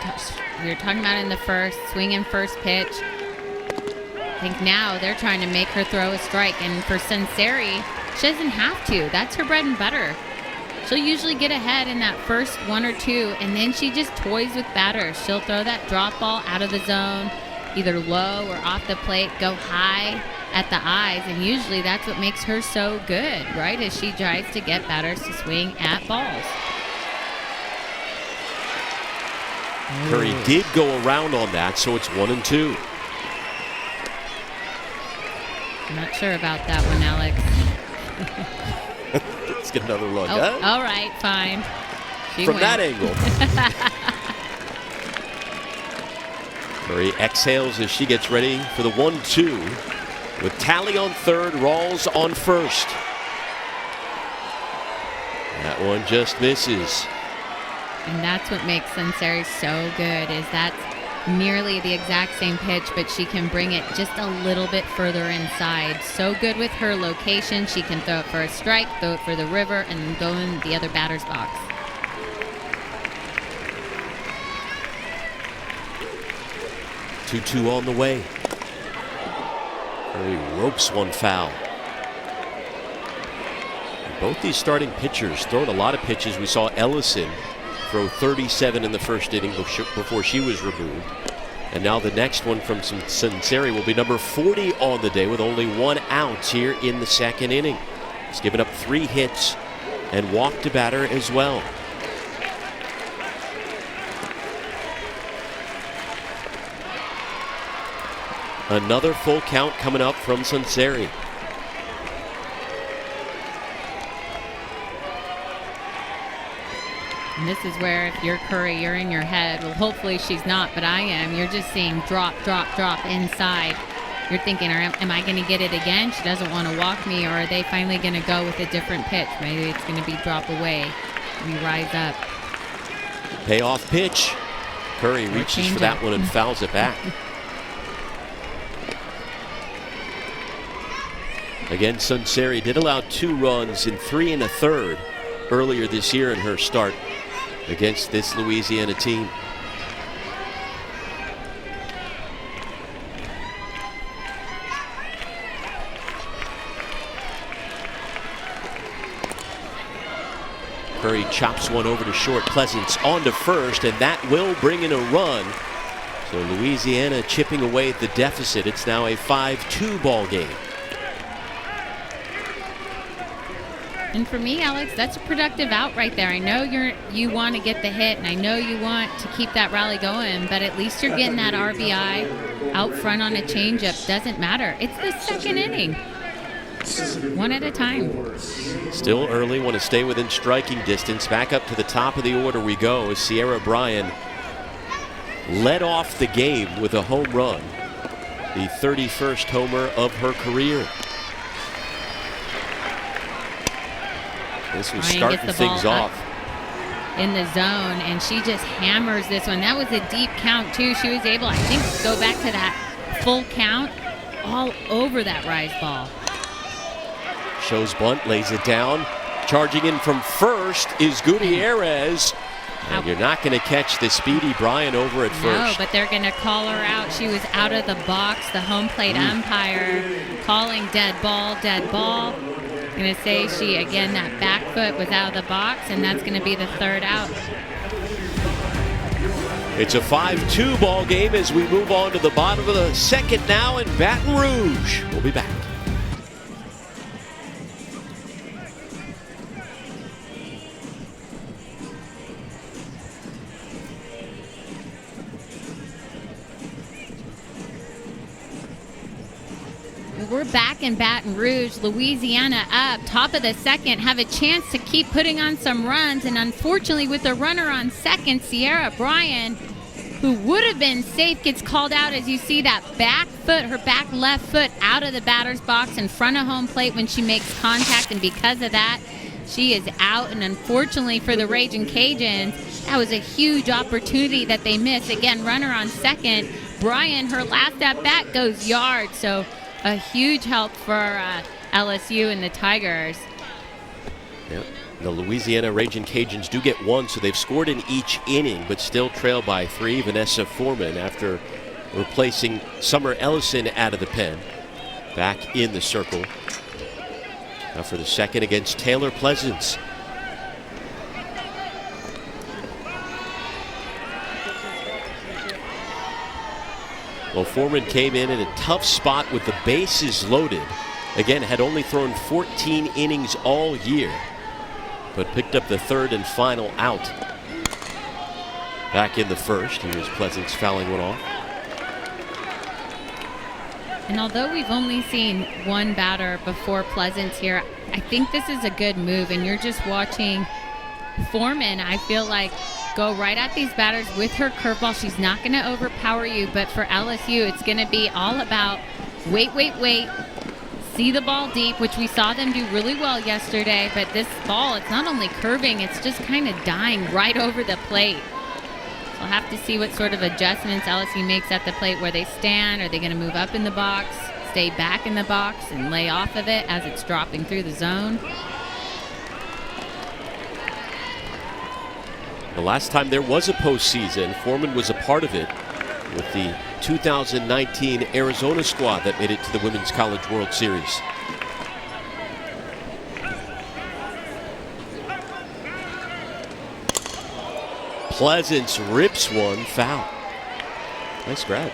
talking about in the first, swinging first pitch. I think now they're trying to make her throw a strike. And for Sunseri, she doesn't have to. That's her bread and butter. She'll usually get ahead in that first 1 or 2, and then she just toys with batters. She'll throw that drop ball out of the zone, either low or off the plate, go high at the eyes, and usually that's what makes her so good, right, as she tries to get batters to swing at balls. Curry did go around on that, so it's 1-2. I'm not sure about that one, Alex. Let's get another look. Oh, huh? All right, fine. She From wins. that angle. Curry exhales as she gets ready for the 1-2 with Talley on third, Rawls on first. That one just misses. And that's what makes Sunseri so good, is that's nearly the exact same pitch, but she can bring it just a little bit further inside. So good with her location. She can throw it for a strike, throw it for the river, and then go in the other batter's box. Two on the way. Curry ropes one foul. Both these starting pitchers throwing a lot of pitches. We saw Ellison throw 37 in the first inning before she was removed. And now the next one from Sunseri will be number 40 on the day with only 1 out here in the second inning. He's given up 3 hits and walked a batter as well. Another full count coming up from Sunseri. And this is where, if you're Curry, you're in your head. Well, hopefully she's not, but I am. You're just seeing drop, drop, drop inside. You're thinking, am I going to get it again? She doesn't want to walk me, or are they finally going to go with a different pitch? Maybe it's going to be drop away. We rise up. Payoff pitch. Curry reaches for that one and fouls it back. Again, Sunseri did allow 2 runs in 3 1/3 earlier this year in her start against this Louisiana team. Curry chops one over to short. Pleasance on to first, and that will bring in a run. So Louisiana chipping away at the deficit. It's now a 5-2 ball game. And for me, Alex, that's a productive out right there. I know you want to get the hit, and I know you want to keep that rally going, but at least you're getting that RBI out front on a changeup. Doesn't matter. It's the second inning. 1 at a time. Still early, want to stay within striking distance. Back up to the top of the order we go as Sierra Bryant led off the game with a home run. The 31st homer of her career. This was starting things off in the zone, and she just hammers this one. That was a deep count too. She was able, I think, to go back to that full count all over that rise ball. Shows bunt, lays it down. Charging in from first is Gutierrez. And you're not going to catch the speedy Bryant over at first. No, but they're going to call her out. She was out of the box. The home plate umpire calling dead ball, dead ball. Going to say she, again, that back foot was out of the box, and that's going to be the 3rd out. It's a 5-2 ball game as we move on to the bottom of the second now in Baton Rouge. We'll be back. We're back in Baton Rouge. Louisiana up, top of the second, have a chance to keep putting on some runs. And unfortunately, with the runner on second, Sierra Bryant, who would have been safe, gets called out as you see that back foot, her back left foot out of the batter's box in front of home plate when she makes contact. And because of that, she is out. And unfortunately for the Ragin' Cajuns, that was a huge opportunity that they missed. Again, runner on second. Bryant, her last at bat goes yard. So a huge help for LSU and the Tigers. Yep. The Louisiana Ragin' Cajuns do get one, so they've scored in each inning, but still trail by 3. Vanessa Foreman, after replacing Summer Ellison out of the pen, back in the circle. Now for the second against Taylor Pleasance. Well, Foreman came in a tough spot with the bases loaded. Again, had only thrown 14 innings all year, but picked up the third and final out. Back in the first, here's Pleasance fouling one off. And although we've only seen one batter before Pleasance here, I think this is a good move. And you're just watching Foreman, I feel like, go right at these batters with her curveball. She's not going to overpower you, but for LSU, it's going to be all about wait, see the ball deep, which we saw them do really well yesterday. But this ball, it's not only curving, it's just kind of dying right over the plate. So we'll have to see what sort of adjustments LSU makes at the plate, where they stand. Are they going to move up in the box, stay back in the box, and lay off of it as it's dropping through the zone? The last time there was a postseason, Foreman was a part of it with the 2019 Arizona squad that made it to the Women's College World Series. Pleasance rips one foul. Nice grab.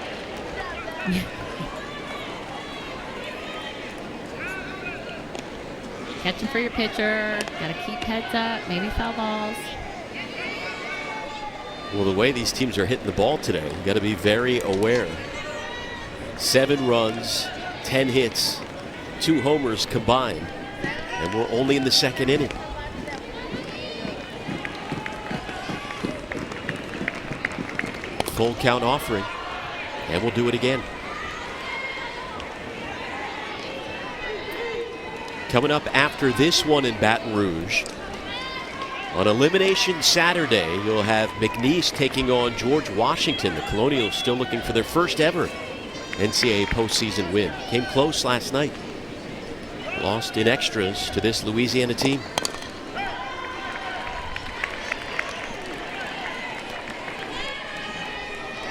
Catching for your pitcher. Got to keep heads up. Maybe foul balls. Well, the way these teams are hitting the ball today, you got to be very aware. 7 runs, 10 hits, 2 homers combined, and we're only in the second inning. Full count offering, and we'll do it again. Coming up after this one in Baton Rouge, on Elimination Saturday, you'll have McNeese taking on George Washington. The Colonials still looking for their first ever NCAA postseason win. Came close last night. Lost in extras to this Louisiana team.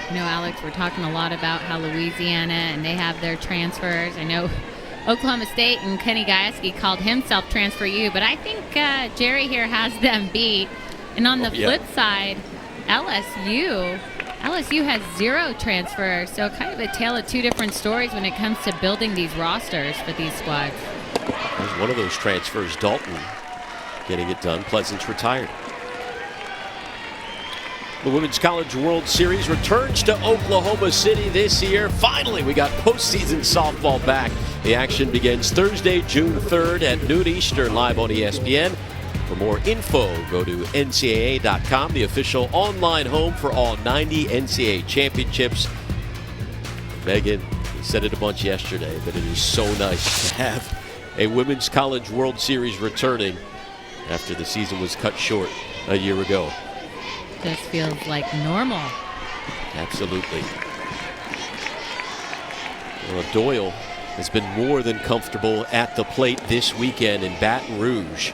You know, Alex, we're talking a lot about how Louisiana and they have their transfers. I know Oklahoma State and Kenny Gajewski called himself Transfer U, but I think Jerry here has them beat. And on the flip side, LSU has 0 transfers, so kind of a tale of 2 different stories when it comes to building these rosters for these squads. There's one of those transfers, Dalton, getting it done. Pleasance retired. The Women's College World Series returns to Oklahoma City this year. Finally, we got postseason softball back. The action begins Thursday, June 3rd at noon Eastern, live on ESPN. For more info, go to ncaa.com, the official online home for all 90 NCAA championships. Megan said it a bunch yesterday, but it is so nice to have a Women's College World Series returning after the season was cut short a year ago. Just feels like normal. Absolutely. Well, Doyle has been more than comfortable at the plate this weekend in Baton Rouge.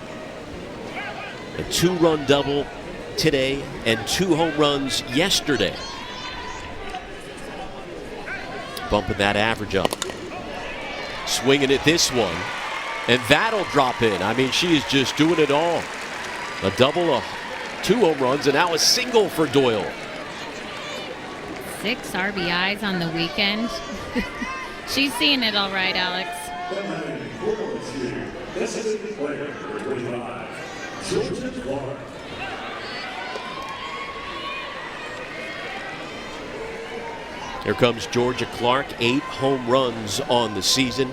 A 2-run double today and 2 home runs yesterday. Bumping that average up. Swinging at this one, and that'll drop in. I mean, she is just doing it all. A double, 2 home runs, and now a single for Doyle. 6 RBIs on the weekend. She's seeing it all right, Alex. Here comes Georgia Clark, 8 home runs on the season.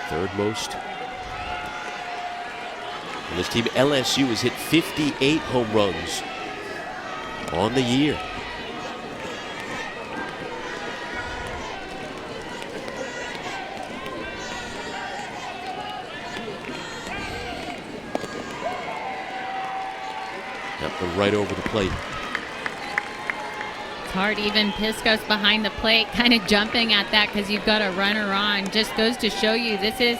Third most. And this team, LSU, has hit 58 home runs on the year. That one right over the plate. It's hard. Even Pisco's behind the plate, kind of jumping at that because you've got a runner on. Just goes to show you this is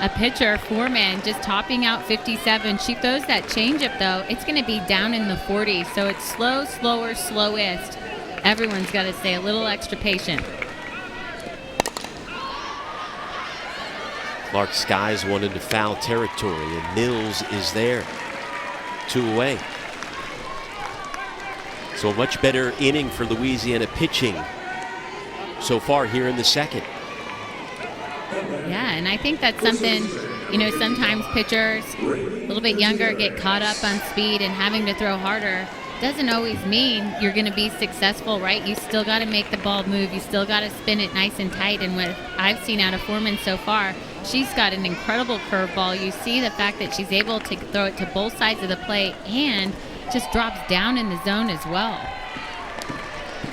a pitcher, Foreman, just topping out 57. She throws that changeup, though. It's going to be down in the 40s, so it's slow, slower, slowest. Everyone's got to stay a little extra patient. Clark skies one into foul territory, and Mills is there. 2 away. So a much better inning for Louisiana pitching so far here in the second. Yeah, and I think that's something, you know, sometimes pitchers a little bit younger get caught up on speed and having to throw harder. Doesn't always mean you're going to be successful, right? You still got to make the ball move. You still got to spin it nice and tight. And what I've seen out of Foreman so far, she's got an incredible curveball. You see the fact that she's able to throw it to both sides of the plate and just drops down in the zone as well.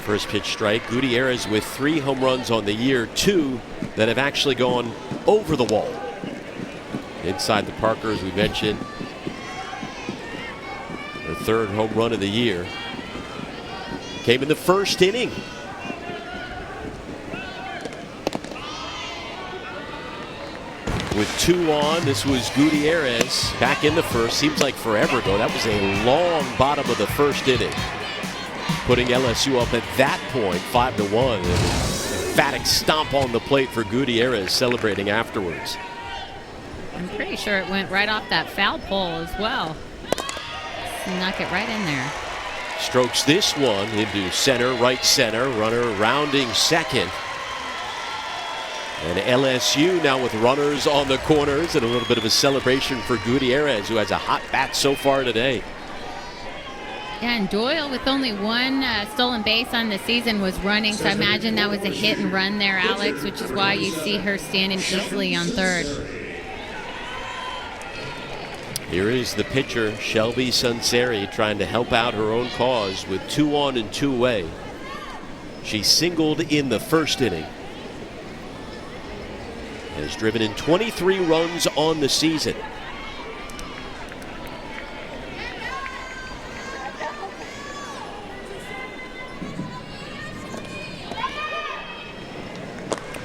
First pitch strike. Gutierrez with 3 home runs on the year, 2 that have actually gone over the wall. Inside the Parker, as we mentioned. Her 3rd home run of the year came in the 1st inning. With 2 on, this was Gutierrez back in the 1st. Seems like forever ago. That was a long bottom of the 1st inning, putting LSU up at that point 5-1. An emphatic stomp on the plate for Gutierrez, celebrating afterwards. I'm pretty sure it went right off that foul pole as well. Snuck it right in there. Strokes this one into center, right center. Runner rounding second. And LSU now with runners on the corners, and a little bit of a celebration for Gutierrez, who has a hot bat so far today. Yeah, and Doyle with only 1 stolen base on the season was running, so I imagine that was a hit and run there, Alex, which is why you see her standing easily on 3rd. Here is the pitcher, Shelby Sunseri, trying to help out her own cause with 2 on and 2 away. She singled in the 1st inning. Has driven in 23 runs on the season.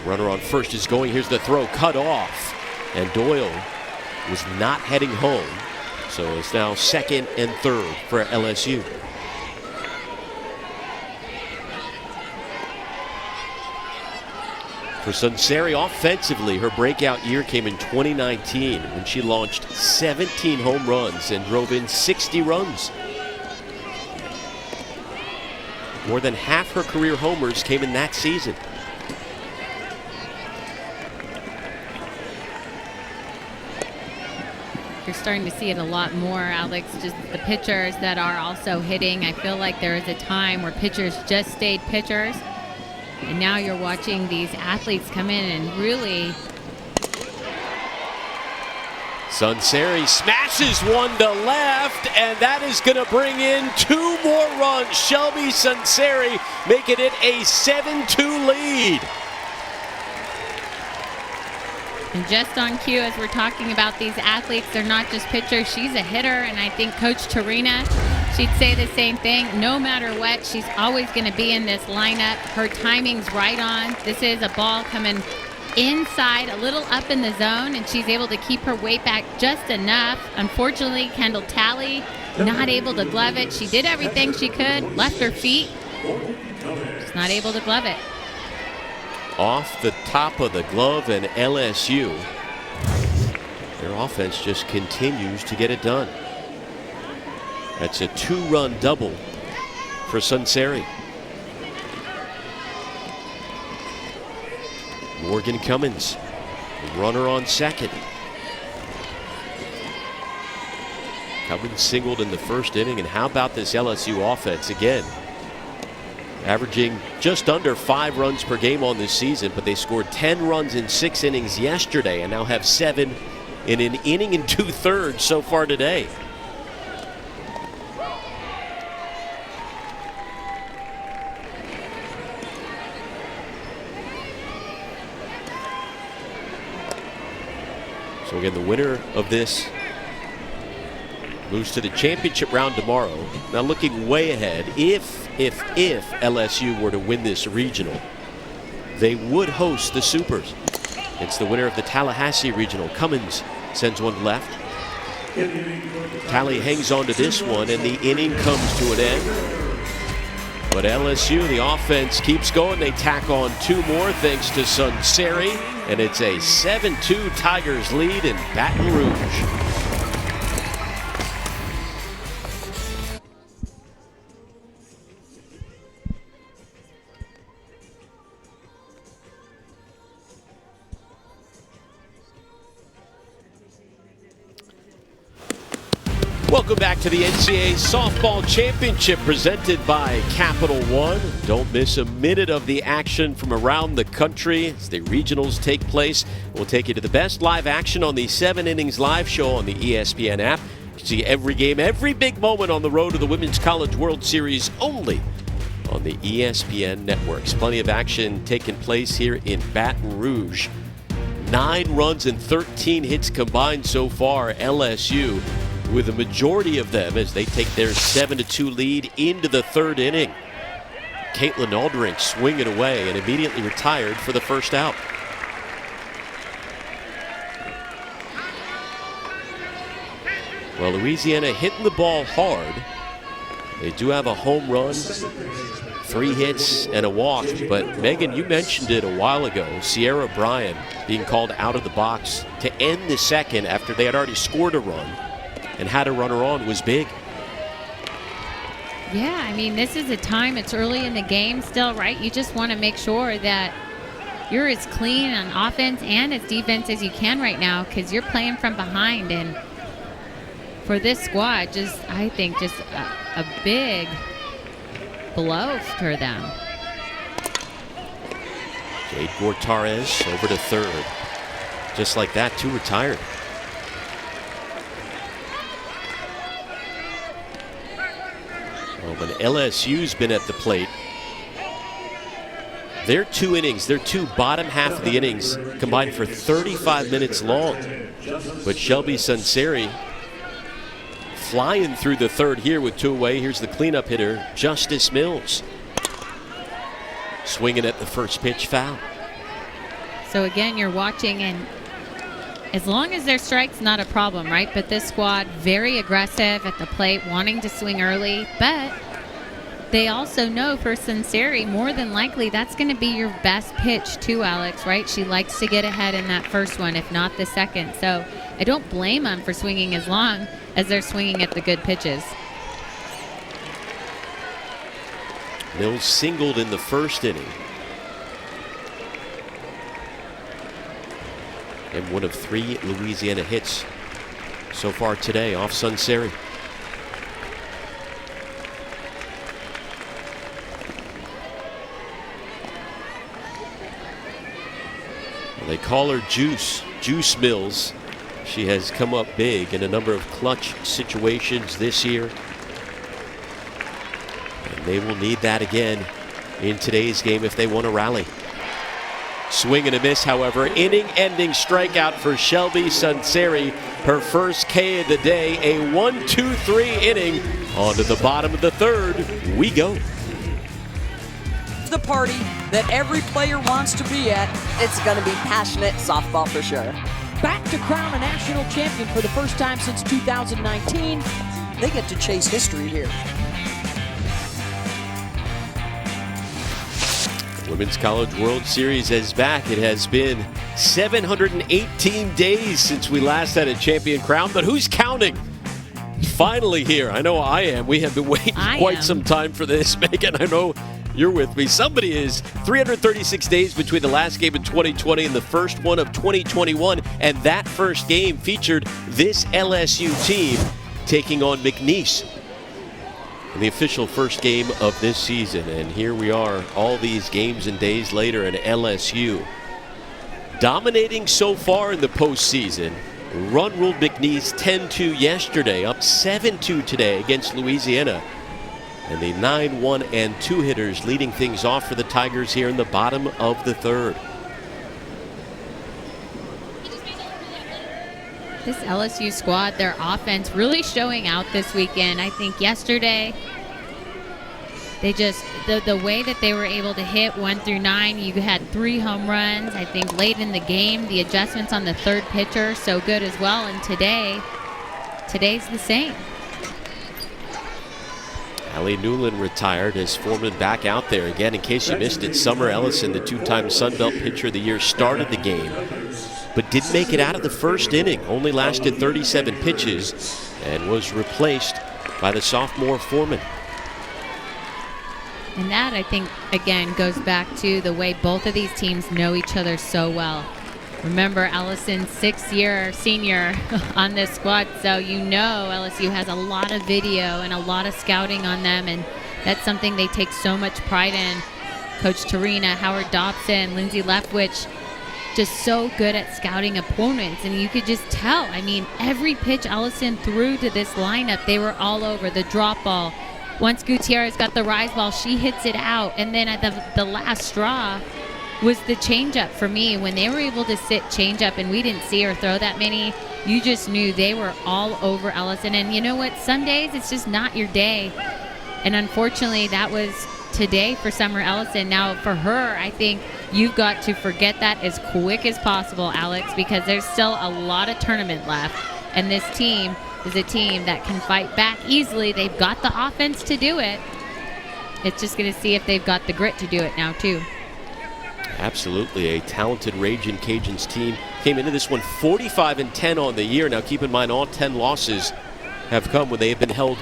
Runner on 1st is going. Here's the throw, cut off. And Doyle was not heading home. So it's now 2nd and 3rd for LSU. For Sunseri, offensively, her breakout year came in 2019 when she launched 17 home runs and drove in 60 runs. More than half her career homers came in that season. You're starting to see it a lot more, Alex, just the pitchers that are also hitting. I feel like there was a time where pitchers just stayed pitchers. And now you're watching these athletes come in and really. Sunseri smashes one to left, and that is going to bring in 2 more runs. Shelby Sunseri making it a 7-2 lead. And just on cue, as we're talking about these athletes, they're not just pitchers. She's a hitter, and I think Coach Tarina, she'd say the same thing. No matter what, she's always going to be in this lineup. Her timing's right on. This is a ball coming inside, a little up in the zone, and she's able to keep her weight back just enough. Unfortunately, Kendall Talley not able to glove it. She did everything she could, left her feet, just not able to glove it. Off the top of the glove, and LSU Their offense just continues to get it done. That's a 2-run double for Sunseri. Morgan Cummins, runner on second. Cummins singled in the first inning, and how about this LSU offense again? Averaging just under 5 runs per game on this season, but they scored 10 runs in 6 innings yesterday and now have 7 in an inning and 2/3 so far today. So again, the winner of this moves to the championship round tomorrow. Now looking way ahead, if LSU were to win this regional, they would host the Supers. It's the winner of the Tallahassee regional. Cummins sends one left. Tally hangs on to this one, and the inning comes to an end. But LSU, the offense keeps going. They tack on 2 more thanks to Sunseri, and it's a 7-2 Tigers lead in Baton Rouge. Welcome back to the NCAA Softball Championship presented by Capital One. Don't miss a minute of the action from around the country as the regionals take place. We'll take you to the best live action on the 7 Innings Live show on the ESPN app. You can see every game, every big moment on the road to the Women's College World Series only on the ESPN networks. Plenty of action taking place here in Baton Rouge. 9 runs and 13 hits combined so far. LSU with the majority of them as they take their 7-2 lead into the 3rd inning. Caitlin Aldrich swinging away and immediately retired for the first out. Well, Louisiana hitting the ball hard. They do have a home run, 3 hits and a walk, but Megan, you mentioned it a while ago. Sierra Bryant being called out of the box to end the second after they had already scored a run and had a runner on was big. Yeah, I mean, this is a time, it's early in the game still, right? You just want to make sure that you're as clean on offense and as defense as you can right now because you're playing from behind. And for this squad, I think a big blow for them. Jade Gortarez over to 3rd. Just like that, 2 retired. Well, when LSU's been at the plate, their 2 innings, their 2 bottom half of the innings combined for 35 minutes long. But Shelby Sunseri flying through the 3rd here with 2 away. Here's the cleanup hitter, Justice Mills. Swinging at the first pitch, foul. So again, you're watching, and as long as there's strikes, not a problem, right? But this squad, very aggressive at the plate, wanting to swing early. But they also know for Sunseri, more than likely, that's going to be your best pitch too, Alex, right? She likes to get ahead in that first one, if not the second. So I don't blame them for swinging as long as they're swinging at the good pitches. Mills singled in the first inning. And one of 3 Louisiana hits so far today off Sunseri. Well, they call her Juice Mills. She has come up big in a number of clutch situations this year. And they will need that again in today's game if they want to rally. Swing and a miss, however. Inning-ending strikeout for Shelby Sunseri. Her first K of the day. A 1-2-3 inning. On to the bottom of the 3rd. We go. The party that every player wants to be at. It's going to be passionate softball for sure. Back to crown a national champion for the first time since 2019. They get to chase history here. Women's College World Series is back. It has been 718 days since we last had a champion crown, but who's counting? Finally here. I know I am. We have been waiting quite some time for this, Megan. I know you're with me. Somebody is. 336 days between the last game in 2020 and the first one of 2021, and that first game featured this LSU team taking on McNeese in the official first game of this season. And here we are, all these games and days later, and LSU dominating so far in the postseason. Run-ruled McNeese 10-2 yesterday, up 7-2 today against Louisiana. And the 9-1 and 2 hitters leading things off for the Tigers here in the bottom of the third. This LSU squad, their offense really showing out this weekend. I think yesterday, they just, the way that they were able to hit 1 through 9, you had 3 home runs. I think late in the game, the adjustments on the third pitcher, so good as well. And today's the same. Allie Newland retired as Foreman back out there again. In case you missed it, Summer Ellison, the 2-time Sun Belt Pitcher of the Year, started the game, but didn't make it out of the first inning. Only lasted 37 pitches and was replaced by the sophomore Foreman. And that, I think, again, goes back to the way both of these teams know each other so well. Remember, Ellison's 6th-year senior on this squad, so you know LSU has a lot of video and a lot of scouting on them, and that's something they take so much pride in. Coach Tarina, Howard Dobson, Lindsay Leftwich, just so good at scouting opponents, and you could just tell. I mean, every pitch Ellison threw to this lineup, they were all over. The drop ball. Once Gutierrez got the rise ball, she hits it out, and then at the last straw was the changeup for me. When they were able to sit changeup and we didn't see her throw that many, you just knew they were all over Ellison. And you know what? Some days it's just not your day. And unfortunately, that was today for Summer Ellison. Now, for her, I think you've got to forget that as quick as possible, Alex, because there's still a lot of tournament left. And this team is a team that can fight back easily. They've got the offense to do it. It's just going to see if they've got the grit to do it now, too. Absolutely, a talented Ragin' Cajuns team came into this one 45-10 on the year. Now keep in mind, all 10 losses have come when they have been held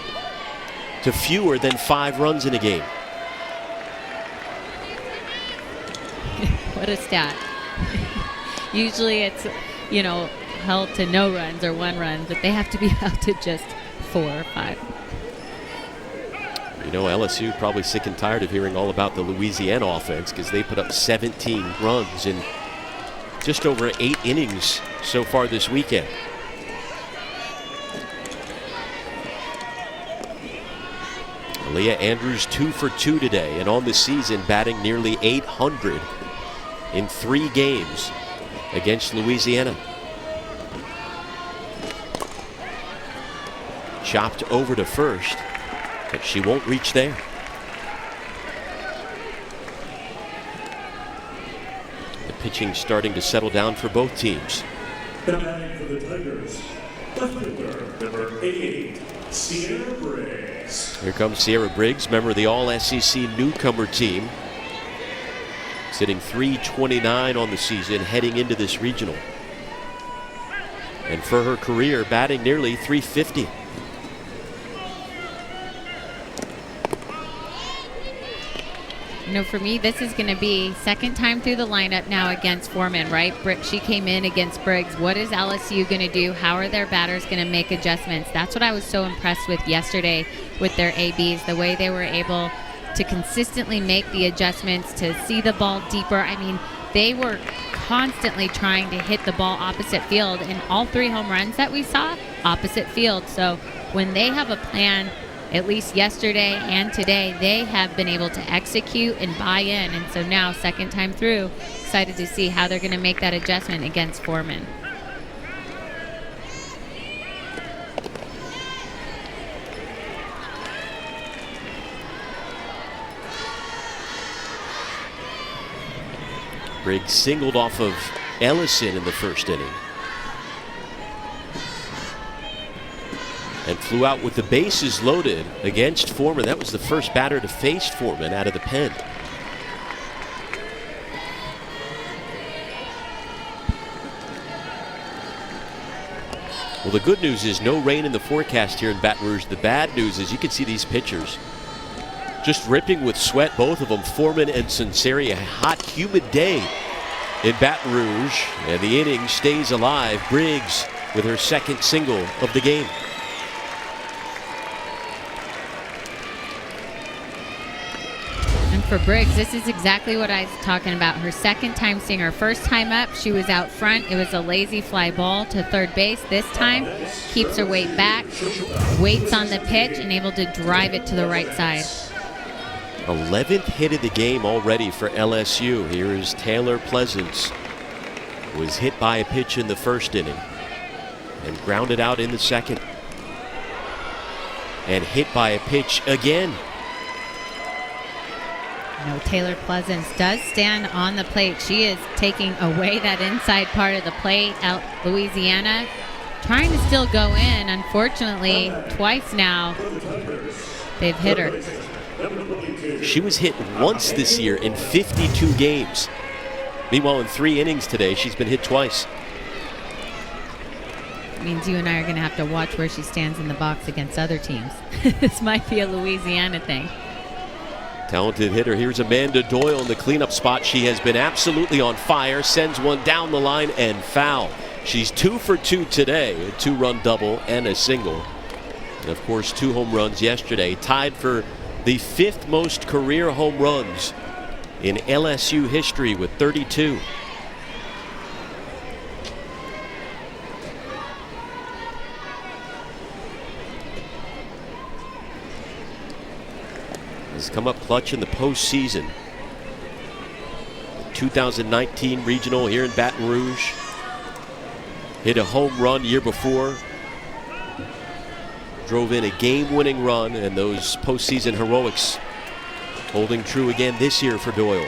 to fewer than 5 runs in a game. What a stat. Usually it's, held to no runs or 1 run, but they have to be held to just 4 or 5. You know, LSU probably sick and tired of hearing all about the Louisiana offense, because they put up 17 runs in just over 8 innings so far this weekend. Leah Andrews 2 for 2 today, and on the season batting nearly 800 in 3 games against Louisiana. Chopped over to first, but she won't reach there. The pitching starting to settle down for both teams. Batting for the Tigers, left fielder, number 88, Sierra Briggs. Here comes Sierra Briggs, member of the All-SEC newcomer team. Sitting .329 on the season heading into this regional. And for her career, batting nearly .350. For me, this is going to be second time through the lineup now against Foreman, right? She came in against Briggs. What is LSU going to do? How are their batters going to make adjustments? That's what I was so impressed with yesterday with their ABs, the way they were able to consistently make the adjustments, to see the ball deeper. I mean, they were constantly trying to hit the ball opposite field, and all 3 home runs that we saw, opposite field. So when they have a plan, at least yesterday and today, they have been able to execute and buy in. And so now, second time through, excited to see how they're going to make that adjustment against Foreman. Briggs singled off of Ellison in the first inning. And flew out with the bases loaded against Foreman. That was the first batter to face Foreman out of the pen. Well, the good news is no rain in the forecast here in Baton Rouge. The bad news is you can see these pitchers just dripping with sweat, both of them, Foreman and Sunseri. A hot, humid day in Baton Rouge, and the inning stays alive. Briggs with her second single of the game. And for Briggs, this is exactly what I was talking about. Her second time seeing her. First time up, she was out front. It was a lazy fly ball to third base. This time, keeps her weight back, waits on the pitch, and able to drive it to the right side. 11th hit of the game already for LSU. Here is Taylor Pleasance. Was hit by a pitch in the first inning and grounded out in the second. And hit by a pitch again. You know, Taylor Pleasance does stand on the plate. She is taking away that inside part of the plate out Louisiana. Trying to still go in. Unfortunately, twice now they've hit her. She was hit once this year in 52 games. Meanwhile, in 3 innings today, she's been hit twice. It means you and I are going to have to watch where she stands in the box against other teams. This might be a Louisiana thing. Talented hitter. Here's Amanda Doyle in the cleanup spot. She has been absolutely on fire. Sends one down the line and foul. She's 2 for 2 today. A 2-run double and a single. And of course, 2 home runs yesterday. Tied for the 5th most career home runs in LSU history with 32. Has come up clutch in the postseason. 2019 regional here in Baton Rouge. Hit a home run year before. Drove in a game-winning run, and those postseason heroics holding true again this year for Doyle.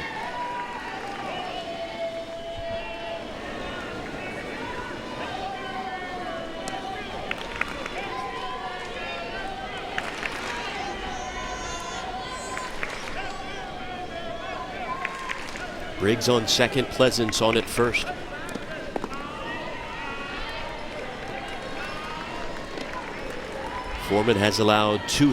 Briggs on second, Pleasance on at first. Foreman has allowed 2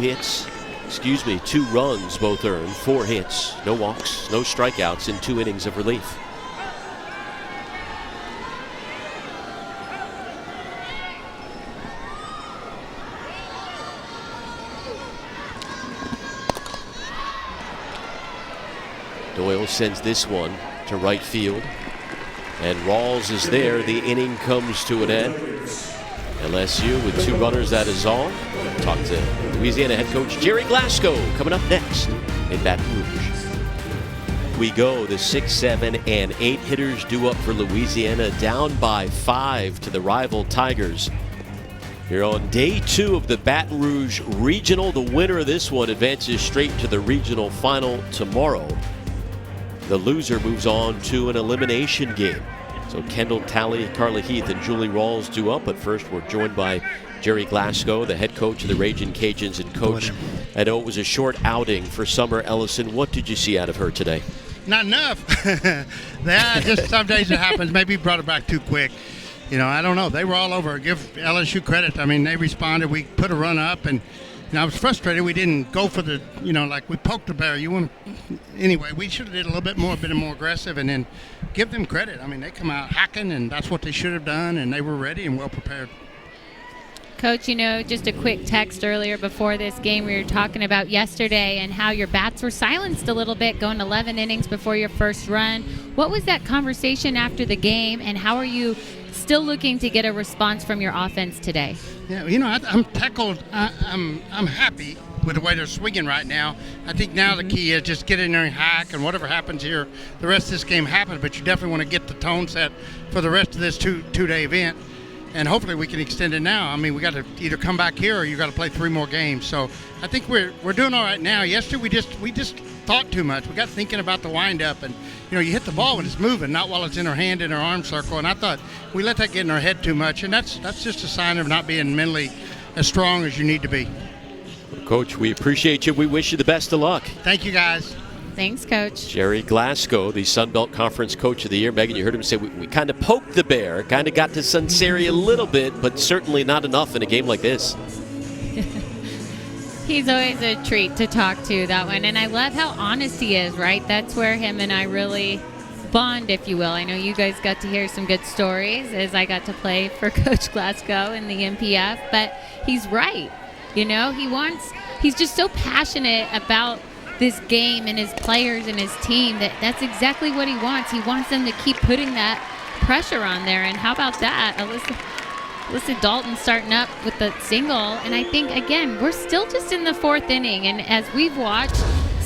runs, both earned, 4 hits, no walks, no strikeouts in 2 innings of relief. Doyle sends this one to right field, and Rawls is there. The inning comes to an end. LSU with 2 runners, that is all. Talk to Louisiana head coach Jerry Glasgow coming up next in Baton Rouge. We go. The 6, 7, and 8 hitters due up for Louisiana, down by 5 to the rival Tigers. Here on day 2 of the Baton Rouge Regional. The winner of this one advances straight to the regional final tomorrow. The loser moves on to an elimination game. So Kendall Talley, Carla Heath, and Julie Rawls due up. But first, we're joined by Jerry Glasgow, the head coach of the Ragin' Cajuns. And coach, I know it was a short outing for Summer Ellison. What did you see out of her today? Not enough. Just some days it happens. Maybe brought her back too quick. You know, I don't know. They were all over. Give LSU credit. I mean, they responded. We put a run up, and I was frustrated we didn't go for the, like we poked the bear. Anyway, we should have did a little bit more aggressive, and then give them credit. I mean, they come out hacking, and that's what they should have done, and they were ready and well prepared. Coach, just a quick text earlier before this game we were talking about yesterday and how your bats were silenced a little bit, going 11 innings before your first run. What was that conversation after the game, and how are you still looking to get a response from your offense today? Yeah, I'm tackled. I'm happy with the way they're swinging right now. I think now the key is just get in there and hack, and whatever happens here, the rest of this game happens, but you definitely want to get the tone set for the rest of this two-day event, and hopefully we can extend it now. I mean, we got to either come back here or you got to play 3 more games. So I think we're doing all right now. Yesterday we just thought too much. We got thinking about the windup, and you hit the ball when it's moving, not while it's in her hand in her arm circle. And I thought we let that get in our head too much, and that's just a sign of not being mentally as strong as you need to be. Coach, we appreciate you. We wish you the best of luck. Thank you, guys. Thanks, Coach. Jerry Glasgow, the Sun Belt Conference Coach of the Year. Megan, you heard him say we kind of poked the bear, kind of got to Sunseri a little bit, but certainly not enough in a game like this. He's always a treat to talk to, that one. And I love how honest he is, right? That's where him and I really bond, if you will. I know you guys got to hear some good stories as I got to play for Coach Glasgow in the MPF, but he's right. You know, he's just so passionate about this game and his players and his team that's exactly what he wants. He wants them to keep putting that pressure on there. And how about that? Alyssa Dalton starting up with the single. And I think, again, we're still just in the 4th inning. And as we've watched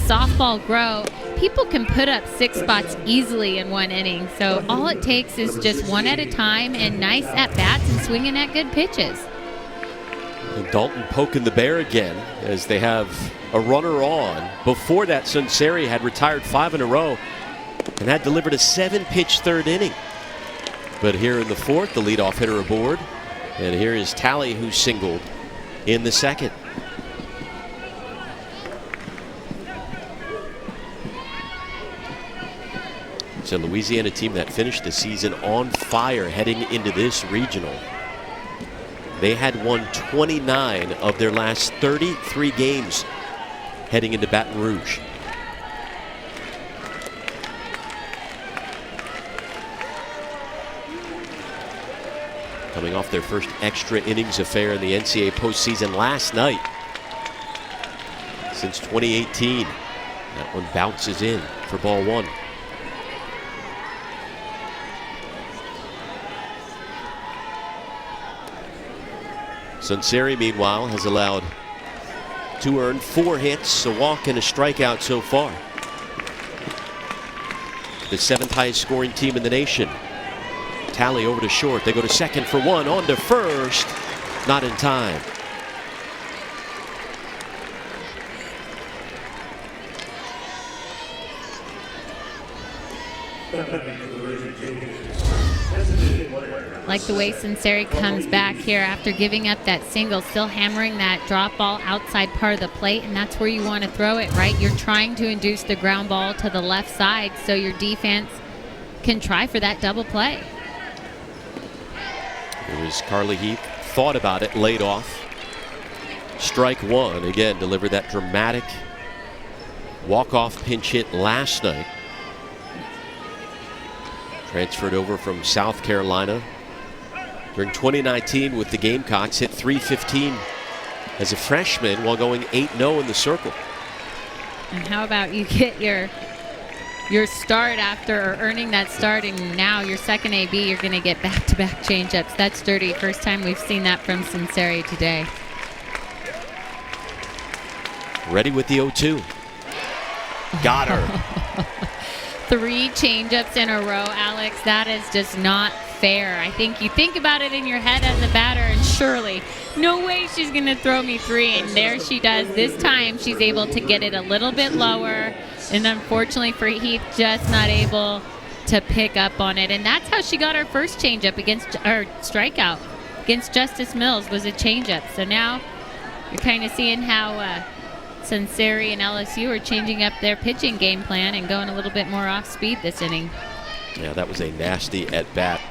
softball grow, people can put up 6 spots easily in 1 inning. So all it takes is just one at a time and nice at-bats and swinging at good pitches. And Dalton poking the bear again as they have a runner on. Before that, Sunseri had retired 5 in a row and had delivered a 7-pitch 3rd inning. But here in the 4th, the leadoff hitter aboard. And here is Talley, who singled in the 2nd. It's a Louisiana team that finished the season on fire heading into this regional. They had won 29 of their last 33 games heading into Baton Rouge. Coming off their first extra innings affair in the NCAA postseason last night. Since 2018. That one bounces in for ball 1. Sunseri, meanwhile, has allowed 2 earned, 4 hits, a walk, and a strikeout so far. The 7th highest scoring team in the nation. Talley over to short. They go to second for 1, on to first. Not in time. Like the way Sunseri comes back here after giving up that single, still hammering that drop ball outside part of the plate, and that's where you want to throw it, right? You're trying to induce the ground ball to the left side so your defense can try for that double play. It was Carly Heath, thought about it, laid off. Strike 1, again, delivered that dramatic walk-off pinch hit last night. Transferred over from South Carolina. During 2019 with the Gamecocks, hit .315 as a freshman while going 8-0 in the circle. And how about you get your start after earning that start, and now your second AB, you're going to get back-to-back changeups. That's dirty. First time we've seen that from Sunseri today. Ready with the 0-2. Got her. 3 changeups in a row, Alex. That is just not fair. I think you think about it in your head as a batter, and surely, no way she's going to throw me 3, and there she does. This time, she's able to get it a little bit lower, and unfortunately for Heath, just not able to pick up on it. And that's how she got her first changeup strikeout against Justice Mills, was a changeup. So now you're kind of seeing how Sunseri and LSU are changing up their pitching game plan and going a little bit more off speed this inning. Yeah, that was a nasty at-bat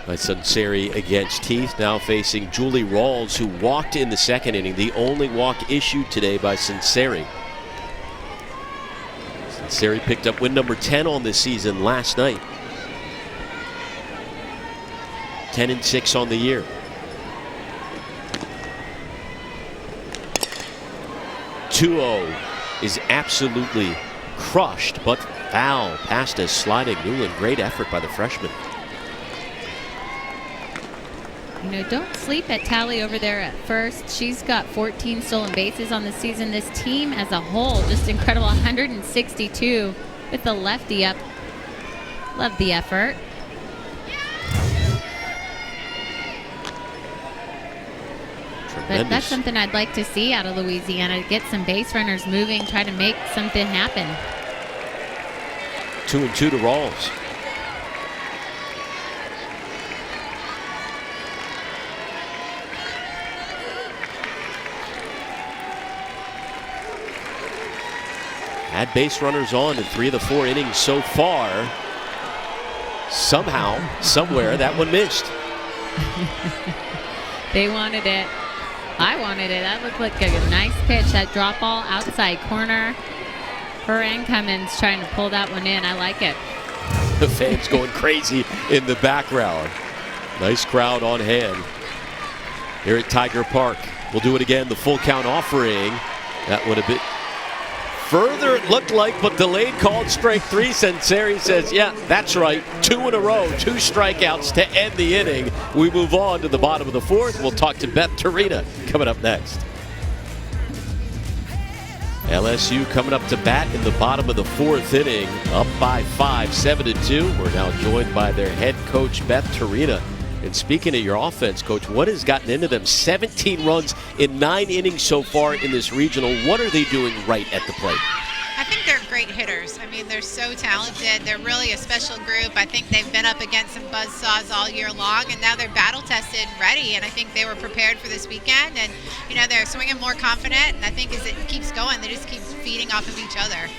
by Sunseri against Heath. Now facing Julie Rawls, who walked in the 2nd inning, the only walk issued today by Sunseri. Sunseri picked up win number 10 on this season last night. 10-6 on the year. 2-0 is absolutely crushed, but foul past a sliding Newland. Great effort by the freshman. You know, don't sleep at Talley over there at first. She's got 14 stolen bases on the season. This team as a whole, just incredible. 162 with the lefty up. Love the effort. But that's something I'd like to see out of Louisiana, to get some base runners moving, try to make something happen. 2-2 to Rawls. had base runners on in 3 of the 4 innings so far. Somehow, somewhere, that one missed. They wanted it. I wanted it. That looked like a nice pitch. That drop ball outside corner. Her and Cummins trying to pull that one in. I like it. The fans going crazy in the background. Nice crowd on hand here at Tiger Park. We'll do it again. The full count offering. That one a bit further, it looked like, but delayed called strike 3. Sunseri says, yeah, that's right. 2 in a row, 2 strikeouts to end the inning. We move on to the bottom of the 4th. We'll talk to Beth Tarita coming up next. LSU coming up to bat in the bottom of the 4th inning, up by 5, 7-2. We're now joined by their head coach, Beth Tarita. And speaking of your offense, Coach, what has gotten into them? 17 runs in 9 innings so far in this regional. What are they doing right at the plate? I think they're great hitters. I mean, they're so talented. They're really a special group. I think they've been up against some buzzsaws all year long, and now they're battle-tested and ready, and I think they were prepared for this weekend. And, you know, they're swinging more confident, and I think as it keeps going, they just keep feeding off of each other.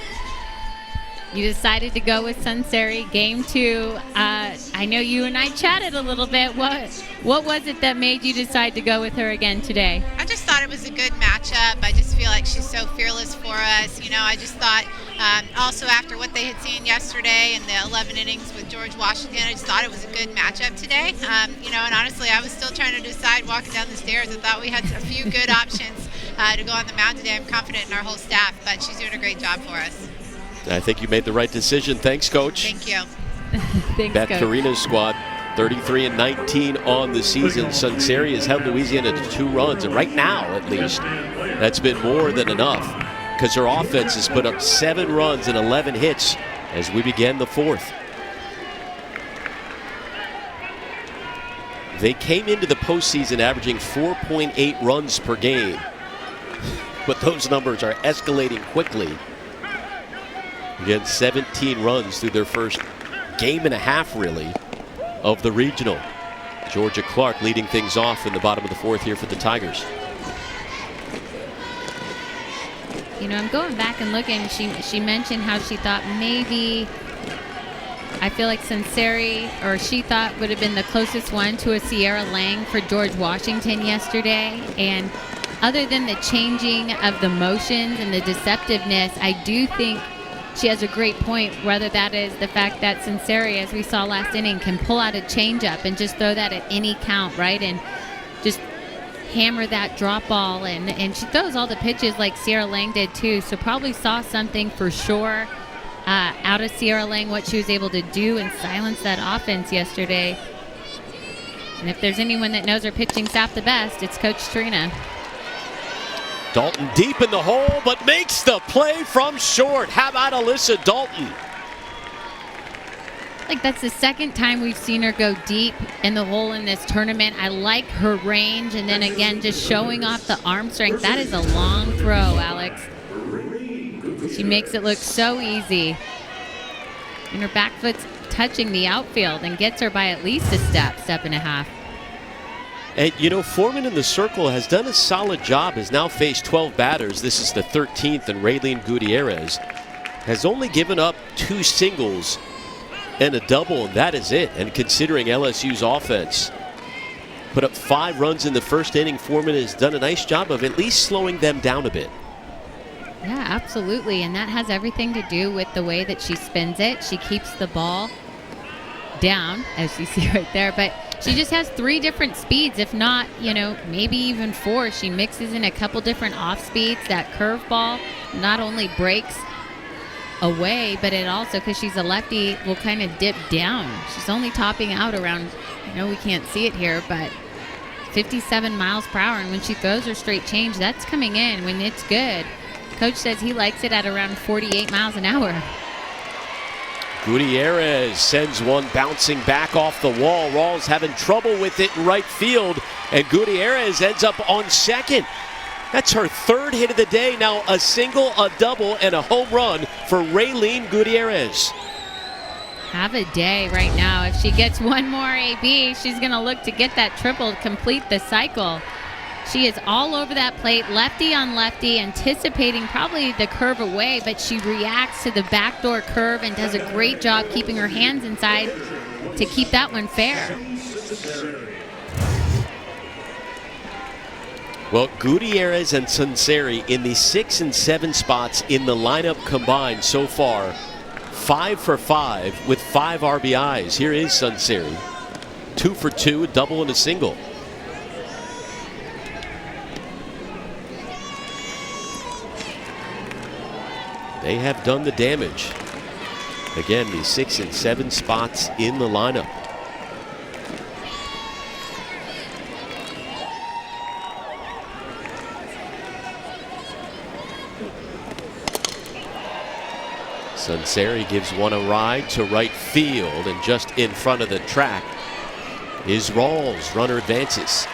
You decided to go with Sunseri, game 2. I know you and I chatted a little bit. What was it that made you decide to go with her again today? I just thought it was a good matchup. I just feel like she's so fearless for us. You know, I just thought also after what they had seen yesterday in the 11 innings with George Washington, I just thought it was a good matchup today. You know, and honestly, I was still trying to decide walking down the stairs. I thought we had a few good options to go on the mound today. I'm confident in our whole staff, but she's doing a great job for us. I think you made the right decision. Thanks, Coach. Thank you. Thanks, Beth Coach. Tarita's squad, 33-19 on the season. Sunseri has held Louisiana to 2 runs, and right now, at least, that's been more than enough because her offense has put up 7 runs and 11 hits as we begin the 4th. They came into the postseason averaging 4.8 runs per game, but those numbers are escalating quickly. Again, 17 runs through their first game and a half, really, of the regional. Georgia Clark leading things off in the bottom of the 4th here for the Tigers. You know, I'm going back and looking. She mentioned how she thought maybe, I feel like Sunseri, or she thought would have been the closest one to a Sierra Lang for George Washington yesterday. And other than the changing of the motions and the deceptiveness, I do think she has a great point, whether that is the fact that Sunseri, as we saw last inning, can pull out a changeup and just throw that at any count, right? And just hammer that drop ball. And she throws all the pitches like Sierra Lang did too. So probably saw something for sure out of Sierra Lang, what she was able to do and silence that offense yesterday. And if there's anyone that knows her pitching staff the best, it's Coach Trina. Dalton deep in the hole, but makes the play from short. How about Alyssa Dalton? Like, that's the second time we've seen her go deep in the hole in this tournament. I like her range, and then again, just showing off the arm strength. That is a long throw, Alex. She makes it look so easy. And her back foot's touching the outfield and gets her by at least a step and a half. And, you know, Foreman in the circle has done a solid job, has now faced 12 batters. This is the 13th, and Rayleen Gutierrez has only given up 2 singles and a double, and that is it. And considering LSU's offense put up 5 runs in the first inning, Foreman has done a nice job of at least slowing them down a bit. Yeah, absolutely. And that has everything to do with the way that she spins it. She keeps the ball down, as you see right there, but she just has 3 different speeds, if not, you know, maybe even 4. She mixes in a couple different off speeds. That curveball not only breaks away, but it also, because she's a lefty, will kind of dip down. She's only topping out around, I know we can't see it here, but 57 miles per hour. And when she throws her straight change, that's coming in when it's good. Coach says he likes it at around 48 miles an hour. Gutierrez sends one bouncing back off the wall. Rawls having trouble with it in right field, and Gutierrez ends up on second. That's her 3rd hit of the day. Now a single, a double, and a home run for Rayleen Gutierrez. Have a day right now. If she gets one more AB, she's going to look to get that triple to complete the cycle. She is all over that plate, lefty on lefty, anticipating probably the curve away, but she reacts to the backdoor curve and does a great job keeping her hands inside to keep that one fair. Well, Gutierrez and Sunseri in the 6 and 7 spots in the lineup combined so far. 5 for 5 with 5 RBIs. Here is Sunseri. 2 for 2, a double and a single. They have done the damage. Again, the 6 and 7 spots in the lineup. Sunseri gives one a ride to right field, and just in front of the track is Rawls. Runner advances.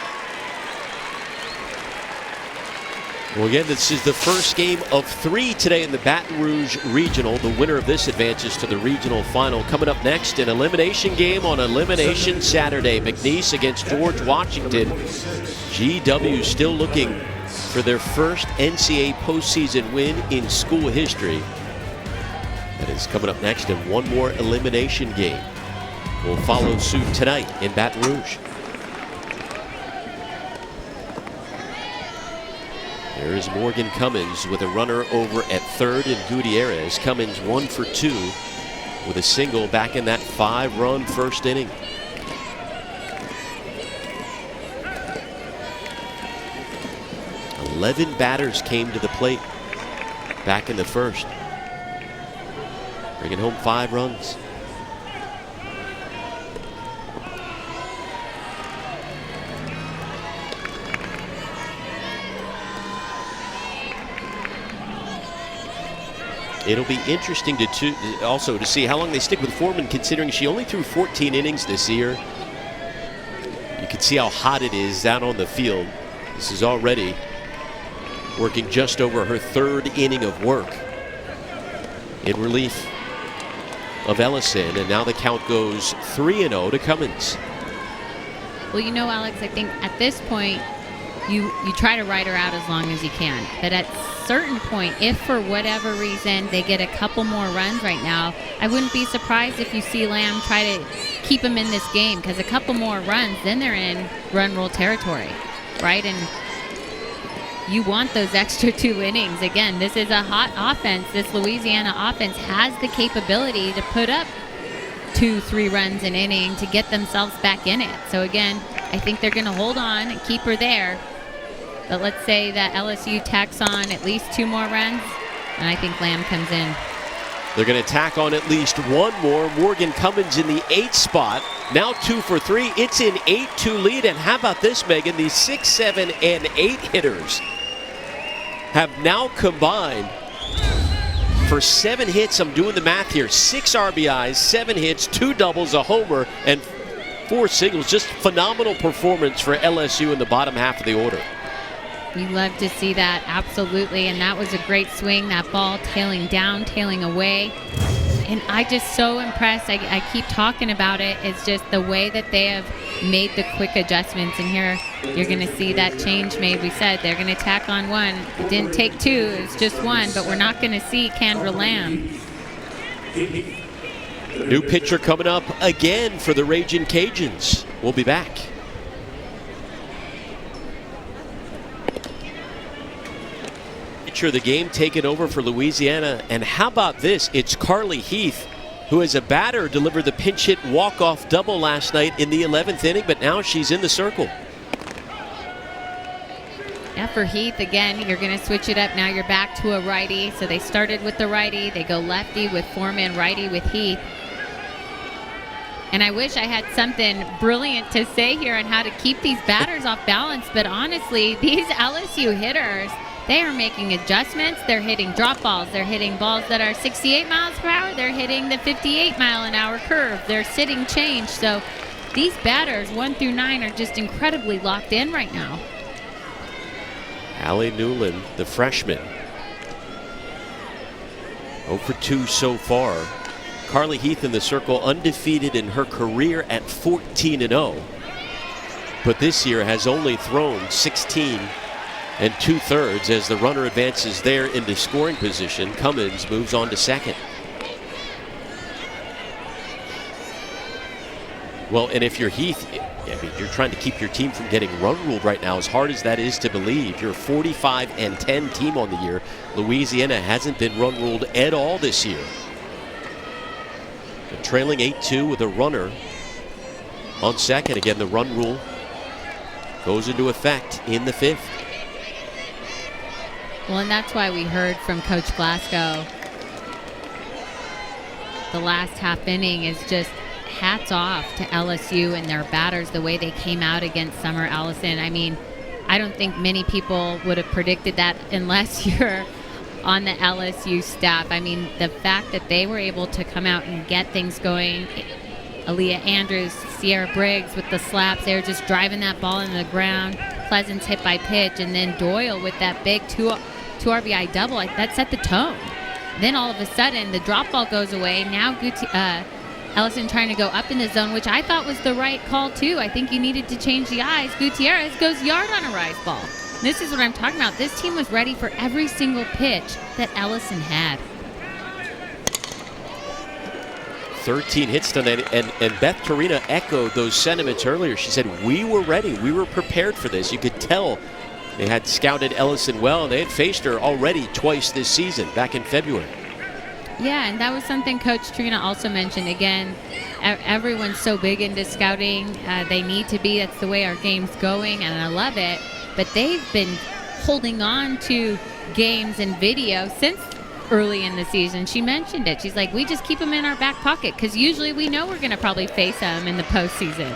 Well, again, this is the first game of 3 today in the Baton Rouge Regional. The winner of this advances to the regional final. Coming up next, an elimination game on Elimination Saturday. McNeese against George Washington. GW still looking for their first NCAA postseason win in school history. That is coming up next, and one more elimination game will follow suit tonight in Baton Rouge. There is Morgan Cummins with a runner over at third, and Gutierrez. Cummins 1 for 2 with a single back in that 5-run first inning. Eleven batters came to the plate back in the first, bringing home 5 runs. It'll be interesting to see how long they stick with Foreman, considering she only threw 14 innings this year. You can see how hot it is down on the field. This is already working just over her 3rd inning of work in relief of Ellison, and now the count goes 3-0 to Cummins. Well, you know, Alex, I think at this point you try to ride her out as long as you can, but at a certain point, if for whatever reason they get a couple more runs right now, I wouldn't be surprised if you see Lamb try to keep them in this game, because a couple more runs, then they're in run rule territory, right? And you want those extra 2 innings. Again, this is a hot offense. This Louisiana offense has the capability to put up 2-3 runs an inning to get themselves back in it. So again, I think they're going to hold on and keep her there. But let's say that LSU tacks on at least 2 more runs, and I think Lamb comes in. They're going to tack on at least 1 more. Morgan Cummins in the 8th spot. Now 2 for 3. It's an 8-2 lead. And how about this, Megan? The 6, 7, and 8 hitters have now combined for 7 hits. I'm doing the math here. 6 RBIs, 7 hits, 2 doubles, a homer, and 4 singles. Just phenomenal performance for LSU in the bottom half of the order. You love to see that, absolutely. And that was a great swing. That ball tailing down, tailing away. And I just so impressed. I keep talking about it. It's just the way that they have made the quick adjustments. And here you're going to see that change made. We said they're going to tack on 1. It didn't take 2. It was just 1. But we're not going to see Kendra Lamb. New pitcher coming up again for the Ragin' Cajuns. We'll be back. Pitcher of the game taken over for Louisiana. And how about this? It's Carly Heath, who as a batter delivered the pinch hit walk-off double last night in the 11th inning, but now she's in the circle. Yeah, for Heath, again, you're going to switch it up. Now you're back to a righty. So they started with the righty. They go lefty with Foreman, righty with Heath. And I wish I had something brilliant to say here on how to keep these batters off balance. But honestly, these LSU hitters, they are making adjustments. They're hitting drop balls. They're hitting balls that are 68 miles per hour. They're hitting the 58-mile-an-hour curve. They're sitting change. So these batters, 1 through 9, are just incredibly locked in right now. Allie Newland, the freshman, 0 for 2 so far. Carly Heath in the circle, undefeated in her career at 14-0. but this year has only thrown 16 2/3 as the runner advances there into scoring position. Cummins moves on to second. Well, and if you're Heath, I mean, you're trying to keep your team from getting run ruled right now, as hard as that is to believe. You're a 45-10 team on the year. Louisiana hasn't been run ruled at all this year. They're trailing 8-2 with a runner on second. Again, the run rule goes into effect in the 5th. Well, and that's why we heard from Coach Glasgow the last half inning is just hats off to LSU and their batters, the way they came out against Summer Allison. I mean, I don't think many people would have predicted that unless you're on the LSU staff. I mean, the fact that they were able to come out and get things going. Aaliyah Andrews, Sierra Briggs with the slaps, they were just driving that ball into the ground. Pleasance hit by pitch, and then Doyle with that big two RBI double. That set the tone. Then all of a sudden, the drop ball goes away. Now Ellison trying to go up in the zone, which I thought was the right call, too. I think you needed to change the eyes. Gutierrez goes yard on a rise ball. This is what I'm talking about. This team was ready for every single pitch that Ellison had. 13 hits tonight, and Beth Torina echoed those sentiments earlier. She said, we were ready. We were prepared for this. You could tell they had scouted Ellison well, and they had faced her already twice this season, back in February. Yeah, and that was something Coach Trina also mentioned. Again, everyone's so big into scouting. They need to be. That's the way our game's going, and I love it. But they've been holding on to games and video since early in the season. She mentioned it. She's like, we just keep them in our back pocket because usually we know we're going to probably face them in the postseason.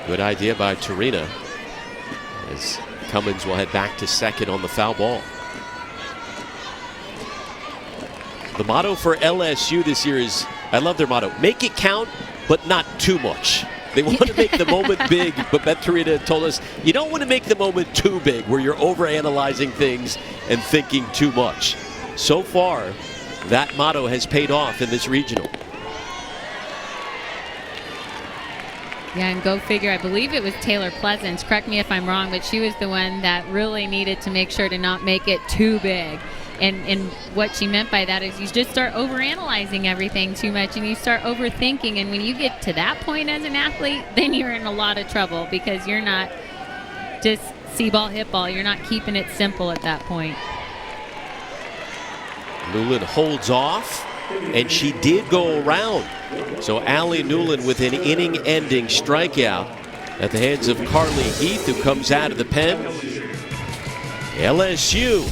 Good idea by Torina, as Cummins will head back to second on the foul ball. The motto for LSU this year is, I love their motto, make it count, but not too much. They want to make the moment big, but Beth Torina told us you don't want to make the moment too big where you're overanalyzing things and thinking too much. So far, that motto has paid off in this regional. Yeah, and go figure. I believe it was Taylor Pleasance. Correct me if I'm wrong, but she was the one that really needed to make sure to not make it too big. And what she meant by that is you just start overanalyzing everything too much and you start overthinking. And when you get to that point as an athlete, then you're in a lot of trouble because you're not just see ball, hit ball. You're not keeping it simple at that point. Newland holds off, and she did go around. So Allie Newland with an inning-ending strikeout at the hands of Carly Heath, who comes out of the pen. LSU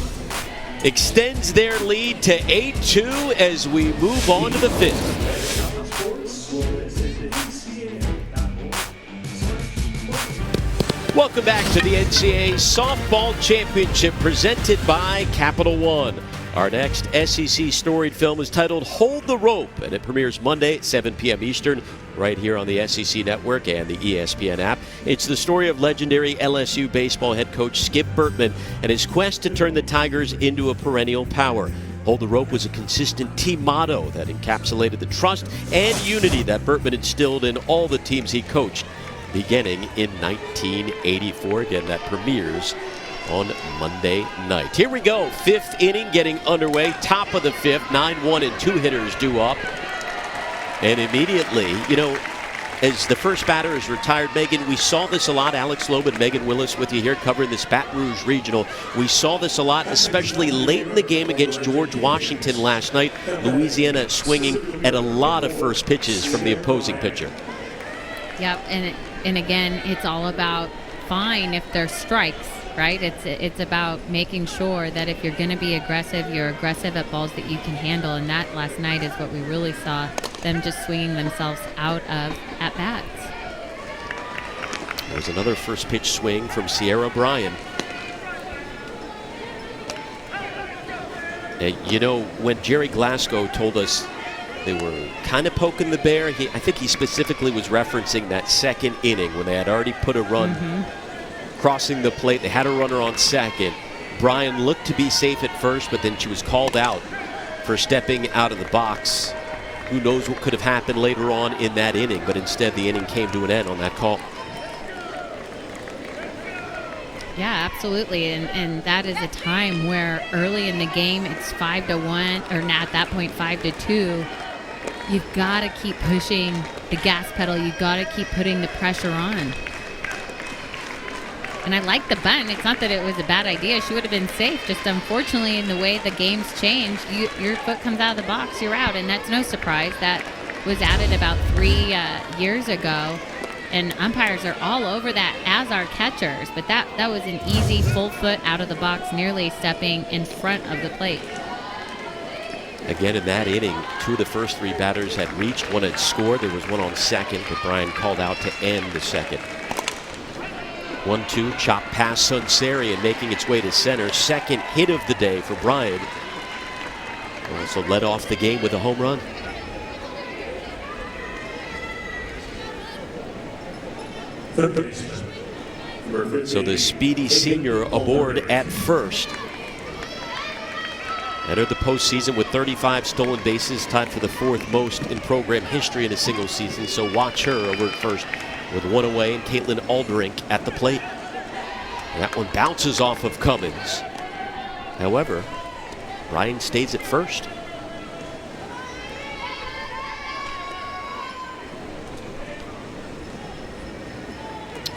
extends their lead to 8-2 as we move on to the 5th. Welcome back to the NCAA Softball Championship presented by Capital One. Our next SEC storied film is titled Hold the Rope, and it premieres Monday at 7 p.m. Eastern right here on the SEC Network and the ESPN app. It's the story of legendary LSU baseball head coach Skip Bertman and his quest to turn the Tigers into a perennial power. Hold the Rope was a consistent team motto that encapsulated the trust and unity that Bertman instilled in all the teams he coached, beginning in 1984. Again, that premieres on Monday night. Here we go. 5th inning getting underway. Top of the 5th. 9-1 and 2 hitters due up. And immediately, as the first batter is retired, Megan, we saw this a lot. Alex Loeb and Megan Willis with you here covering this Baton Rouge Regional. We saw this a lot, especially late in the game against George Washington last night. Louisiana swinging at a lot of first pitches from the opposing pitcher. Yep, and again, it's all about fine if they're strikes, right? It's about making sure that if you're going to be aggressive, you're aggressive at balls that you can handle, and that last night is what we really saw, them just swinging themselves out of at-bats. There's another first pitch swing from Sierra Bryant. When Jerry Glasgow told us they were kind of poking the bear, I think he specifically was referencing that second inning when they had already put a run crossing the plate. They had a runner on second. Brian looked to be safe at first, but then she was called out for stepping out of the box who knows what could have happened later on in that inning, but instead the inning came to an end on that call. Yeah, absolutely. And that is a time where early in the game it's 5-1, or now at that point 5-2. You've got to keep pushing the gas pedal. You've got to keep putting the pressure on. And I like the bunt. It's not that it was a bad idea. She would have been safe. Just unfortunately, in the way the game's changed, your foot comes out of the box, you're out. And that's no surprise. That was added about 3 years ago. And umpires are all over that, as are catchers. But that was an easy full foot out of the box, nearly stepping in front of the plate. Again, in that inning, 2 of the first 3 batters had reached, 1 had scored. There was 1 on second, but Bryant called out to end the second. 1-2, chop past Sunserian, making its way to center. Second hit of the day for Bryant. Also led off the game with a home run. Third baseman. So the speedy senior aboard at first. Entered the postseason with 35 stolen bases, tied for the 4th most in program history in a single season. So watch her over at first with 1 away, and Caitlin Alderink at the plate. And that one bounces off of Cummins. However, Ryan stays at first.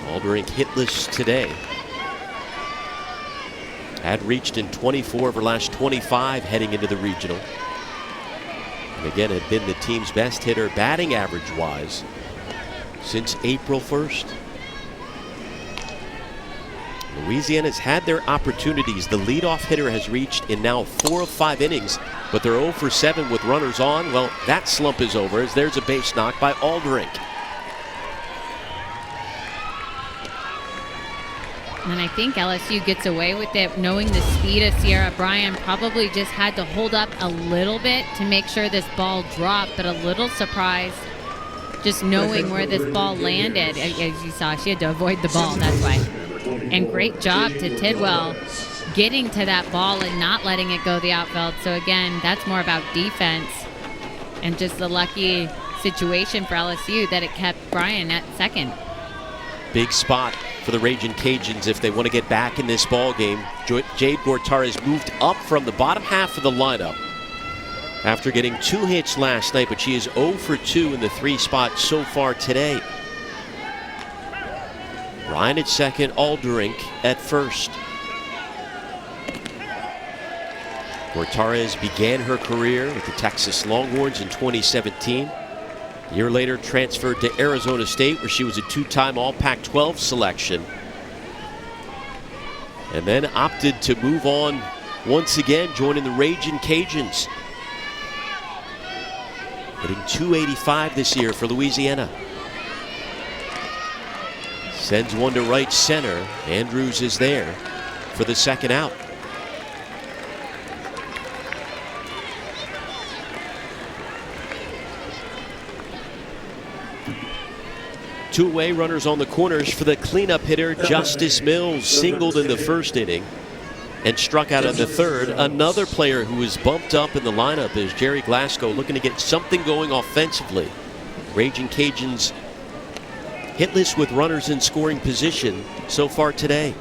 Alderink hitless today. Had reached in 24 of her last 25 heading into the regional. And again, had been the team's best hitter batting average wise since April 1st. Louisiana's had their opportunities. The leadoff hitter has reached in now 4 of 5 innings, but they're 0 for 7 with runners on. Well, that slump is over as there's a base knock by Alderink. And I think LSU gets away with it, knowing the speed of Sierra Bryant. Probably just had to hold up a little bit to make sure this ball dropped, but a little surprised just knowing where this ball landed. As you saw, she had to avoid the ball, that's why. And great job to Tidwell getting to that ball and not letting it go the outfield. So again, that's more about defense and just the lucky situation for LSU that it kept Bryant at second. Big spot for the Raging Cajuns if they want to get back in this ball game. Jade Gortarez moved up from the bottom half of the lineup after getting 2 hits last night, but she is 0 for 2 in the 3 spot so far today. Ryan at second, Alderink at first. Gortarez began her career with the Texas Longhorns in 2017. A year later, transferred to Arizona State, where she was a 2-time All-Pac-12 selection. And then opted to move on once again, joining the Raging Cajuns. Hitting .285 this year for Louisiana. Sends one to right center. Andrews is there for the second out. Two away, runners on the corners for the cleanup hitter, Justice Mills. Singled in the first inning and struck out in the third. Another player who was bumped up in the lineup is Jerry Glasgow, looking to get something going offensively. Raging Cajuns hitless with runners in scoring position so far today.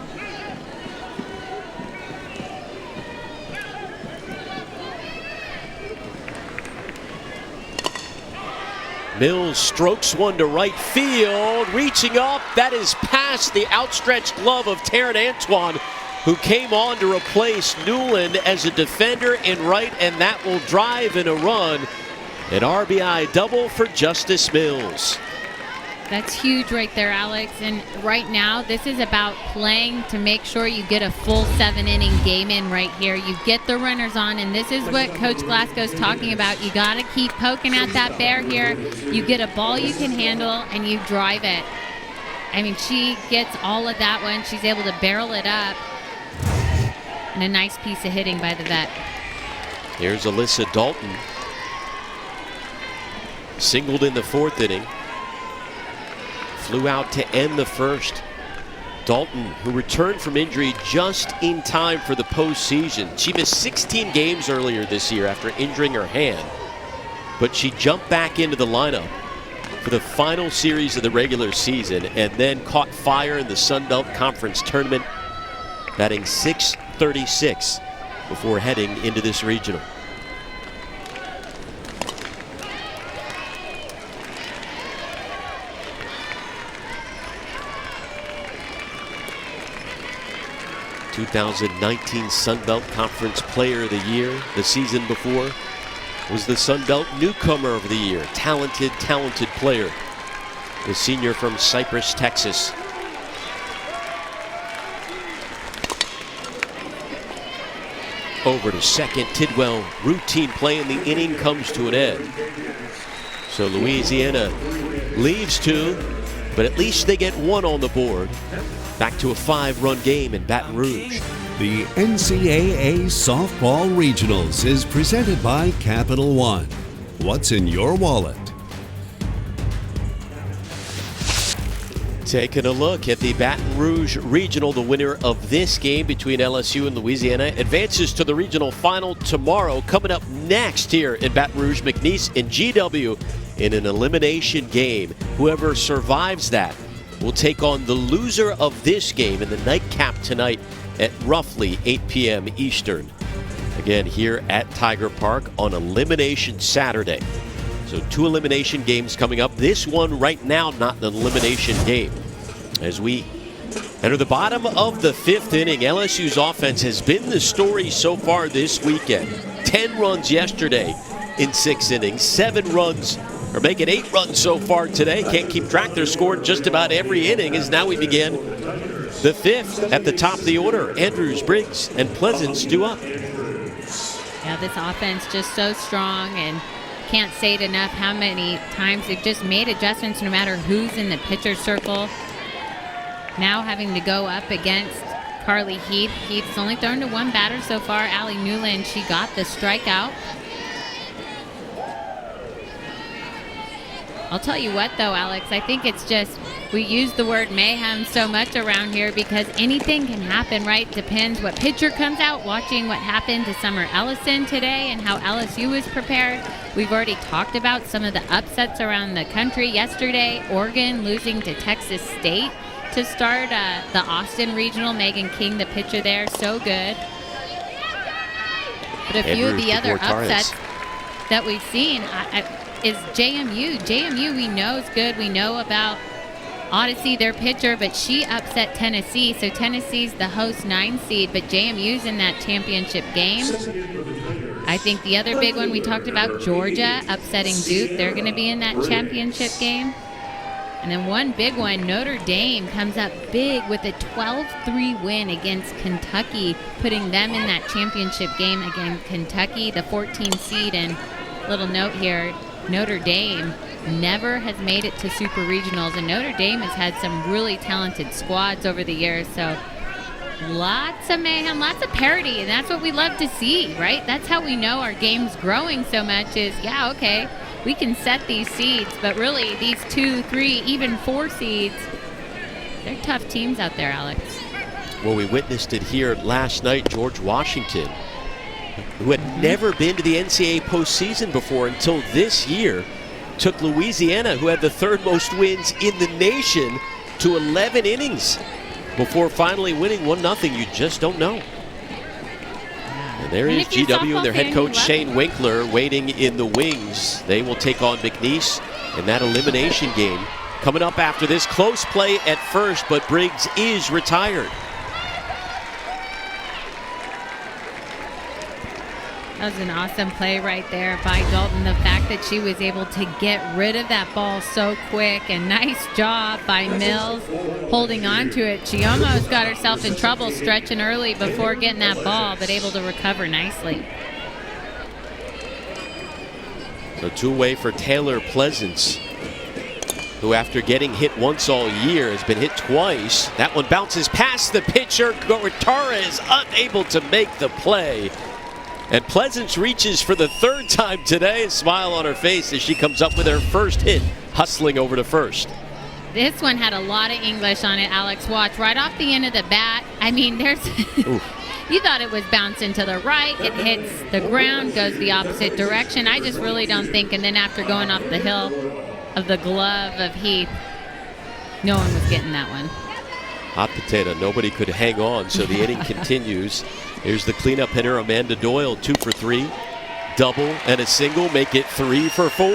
Mills strokes one to right field, reaching up. That is past the outstretched glove of Taryn Antoine, who came on to replace Newland as a defender in right, and that will drive in a run. An RBI double for Justice Mills. That's huge right there, Alex. And right now, this is about playing to make sure you get a full 7-inning game in right here. You get the runners on, and this is what Coach Glasgow's talking about. You got to keep poking at that bear here. You get a ball you can handle, and you drive it. I mean, she gets all of that one. She's able to barrel it up. And a nice piece of hitting by the vet. Here's Alyssa Dalton. Singled in the fourth inning. Flew out to end the first. Dalton, who returned from injury just in time for the postseason. She missed 16 games earlier this year after injuring her hand. but she jumped back into the lineup for the final series of the regular season and then caught fire in the Sun Belt Conference tournament, batting .636 before heading into this regional. ...2019 Sun Belt Conference Player of the Year. The season before was the Sun Belt Newcomer of the Year. Talented player. The senior from Cypress, Texas. Over to second. Tidwell, routine play in the inning comes to an end. So Louisiana leaves two, but at least they get one on the board. Back to a 5-run game in Baton Rouge. The NCAA Softball Regionals is presented by Capital One. What's in your wallet? Taking a look at the Baton Rouge Regional, the winner of this game between LSU and Louisiana advances to the regional final tomorrow. Coming up next here in Baton Rouge, McNeese and GW in an elimination game. Whoever survives that will take on the loser of this game in the nightcap tonight at roughly 8 p.m. Eastern. Again, here at Tiger Park on Elimination Saturday. So 2 elimination games coming up. This one right now, not an elimination game. As we enter the bottom of the 5th inning, LSU's offense has been the story so far this weekend. 10 runs yesterday in 6 innings, 7 runs, or making 8 runs so far today. Can't keep track. They're scored just about every inning as now we begin the 5th. At the top of the order, Andrews, Briggs, and Pleasance due up. Yeah, this offense just so strong, and can't say it enough how many times they've just made adjustments no matter who's in the pitcher circle. Now having to go up against Carly Heath. Heath's only thrown to 1 batter so far. Allie Newland, she got the strikeout. I'll tell you what, though, Alex, I think it's just we use the word mayhem so much around here because anything can happen, right? Depends what pitcher comes out. Watching what happened to Summer Ellison today and how LSU was prepared. We've already talked about some of the upsets around the country yesterday. Oregon losing to Texas State to start the Austin Regional. Megan King, the pitcher there, so good. But a few of the other upsets that we've seen is JMU. JMU we know is good. We know about Odyssey, their pitcher, but she upset Tennessee. So Tennessee's the host 9 seed, but JMU's in that championship game. I think the other big one we talked about, Georgia upsetting Duke. They're going to be in that championship game. And then one big one, Notre Dame comes up big with a 12-3 win against Kentucky, putting them in that championship game against Kentucky, the 14 seed. And little note here, Notre Dame never has made it to Super Regionals, and Notre Dame has had some really talented squads over the years. So lots of mayhem, lots of parity, and that's what we love to see, right? That's how we know our game's growing so much is, yeah, okay, we can set these seeds, but really these 2, 3, even 4 seeds, they're tough teams out there, Alex. Well, we witnessed it here last night. George Washington, who had never been to the NCAA postseason before until this year, took Louisiana, who had the 3rd most wins in the nation, to 11 innings before finally winning 1-0. You just don't know. And there is GW and their head coach Shane Winkler waiting in the wings. They will take on McNeese in that elimination game. Coming up after this, close play at first, but Briggs is retired. That was an awesome play right there by Dalton. The fact that she was able to get rid of that ball so quick, and nice job by Mills holding on to it. She almost got herself in trouble stretching early before getting that ball, but able to recover nicely. So 2 away for Taylor Pleasance, who after getting hit once all year has been hit twice. That one bounces past the pitcher. Gortarez unable to make the play. And Pleasance reaches for the 3rd time today, a smile on her face as she comes up with her first hit, hustling over to first. This one had a lot of English on it, Alex. Watch right off the end of the bat. I mean, there's You thought it was bouncing to the right. It hits the ground, goes the opposite direction. I just really don't think. And then after going off the hill of the glove of Heath, no one was getting that one. Hot potato. Nobody could hang on, so the inning continues. Here's the cleanup hitter, Amanda Doyle, 2 for 3. Double and a single make it 3 for 4.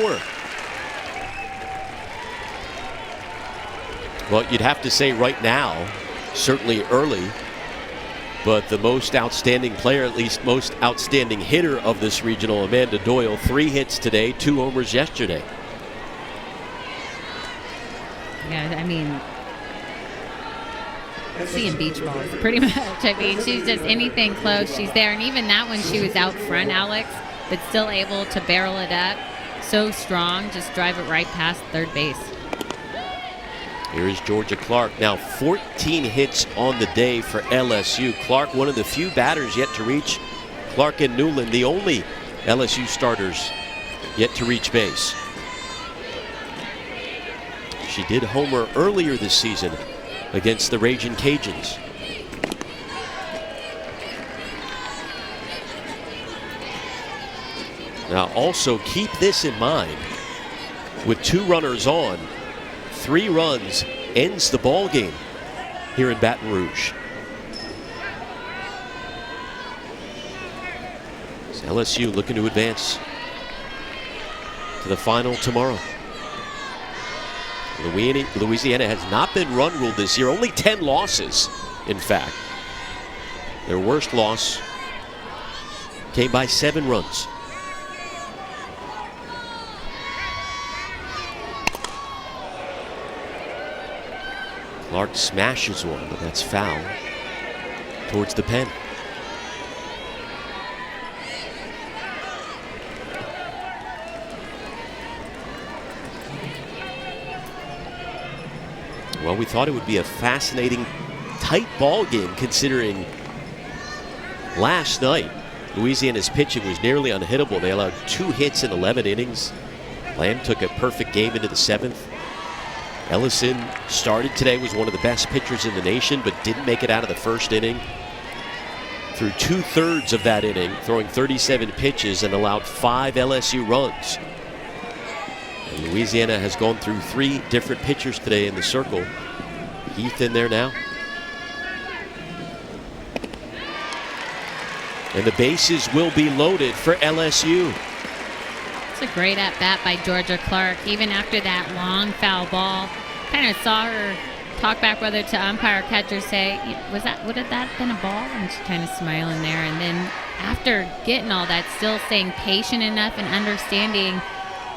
Well, you'd have to say right now, certainly early, but the most outstanding player, at least most outstanding hitter of this regional, Amanda Doyle, 3 hits today, 2 homers yesterday. Yeah, I mean, seeing beach balls, pretty much. I mean, she's just anything close, she's there. And even that one, she was out front, Alex, but still able to barrel it up. So strong, just drive it right past third base. Here is Georgia Clark. Now 14 hits on the day for LSU. Clark, one of the few batters yet to reach. Clark and Newland, the only LSU starters yet to reach base. She did homer earlier this season against the Ragin' Cajuns. Now also keep this in mind. With 2 runners on, 3 runs ends the ball game here in Baton Rouge. So LSU looking to advance to the final tomorrow. Louisiana has not been run ruled this year. Only 10 losses, in fact. Their worst loss came by 7 runs. Clark smashes one, but that's foul towards the pen. Well, we thought it would be a fascinating, tight ball game considering last night Louisiana's pitching was nearly unhittable. They allowed 2 hits in 11 innings. Lamb took a perfect game into the 7th. Ellison started today, was one of the best pitchers in the nation, but didn't make it out of the first inning. Through 2/3 of that inning, throwing 37 pitches and allowed 5 LSU runs. And Louisiana has gone through 3 different pitchers today in the circle. Heath in there now. And the bases will be loaded for LSU. It's a great at-bat by Georgia Clark. Even after that long foul ball, kind of saw her talk back whether to umpire or catcher, say, would have that been a ball? And she's kind of smiling there. And then after getting all that, still staying patient enough and understanding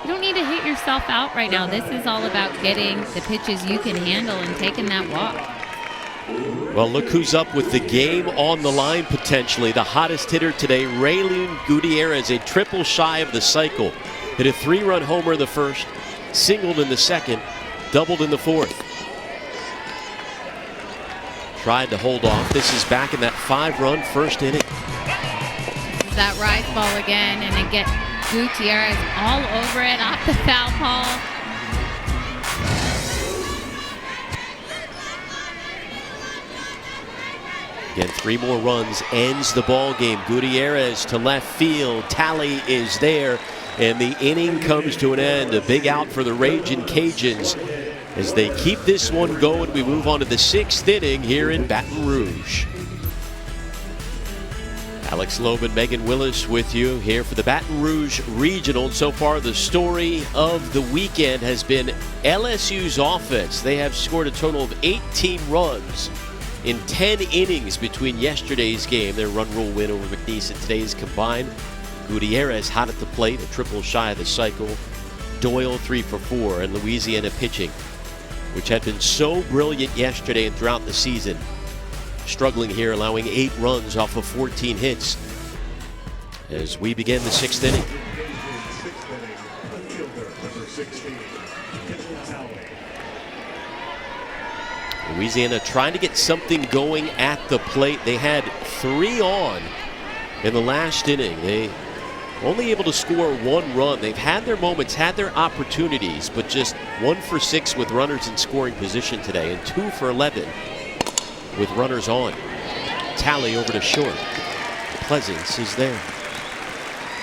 you don't need to hit yourself out right now. This is all about getting the pitches you can handle and taking that walk. Well, look who's up with the game on the line potentially. The hottest hitter today, Rayleen Gutierrez, a triple shy of the cycle. Hit a 3-run homer in the first, singled in the second, doubled in the fourth. Tried to hold off. This is back in that 5-run first inning. This is that rise ball again, and it gets Gutierrez all over it off the foul pole. Again, 3 more runs ends the ball game. Gutierrez to left field. Tally is there, and the inning comes to an end. A big out for the Ragin' Cajuns as they keep this one going. We move on to the 6th inning here in Baton Rouge. Alex Loeb and Megan Willis with you here for the Baton Rouge Regional. So far, the story of the weekend has been LSU's offense. They have scored a total of 18 runs in 10 innings between yesterday's game, their run rule win over McNeese, and today's combined. Gutierrez hot at the plate, a triple shy of the cycle. Doyle 3 for 4, and Louisiana pitching, which had been so brilliant yesterday and throughout the season, struggling here, allowing 8 runs off of 14 hits as we begin the 6th inning. Louisiana trying to get something going at the plate. They had 3 on in the last inning. They only able to score 1 run. They've had their moments, had their opportunities, but just 1 for 6 with runners in scoring position today, and 2 for 11 with runners on. tally over to short. Pleasance is there.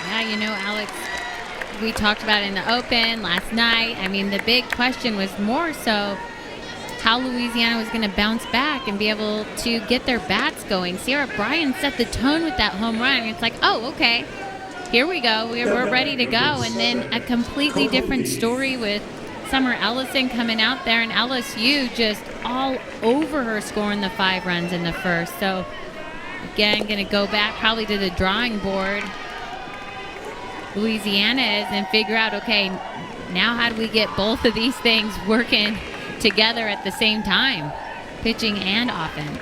Yeah, you know, Alex, we talked about it in the Open last night. I mean, the big question was more so how Louisiana was going to bounce back and be able to get their bats going. Sierra Bryant set the tone with that home run. It's like, oh, okay, here we go. We're ready to go. And then a completely different story with Summer Ellison coming out there, and LSU just all over her, scoring the 5 runs in the first. So, again, going to go back probably to the drawing board, Louisiana is, and figure out, okay, now how do we get both of these things working together at the same time, pitching and offense?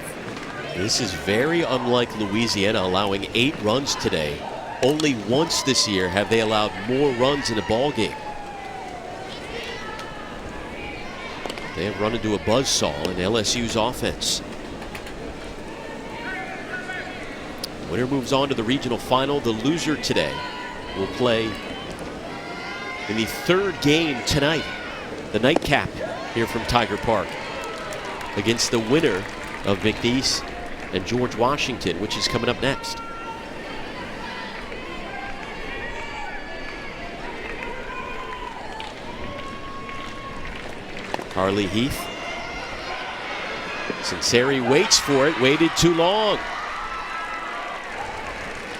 This is very unlike Louisiana allowing 8 runs today. Only once this year have they allowed more runs in a ball game. They have run into a buzzsaw in LSU's offense. Winner moves on to the regional final. The loser today will play in the 3rd game tonight, the nightcap here from Tiger Park, against the winner of McNeese and George Washington, which is coming up next. Harley Heath. Sinceri waits for it, waited too long.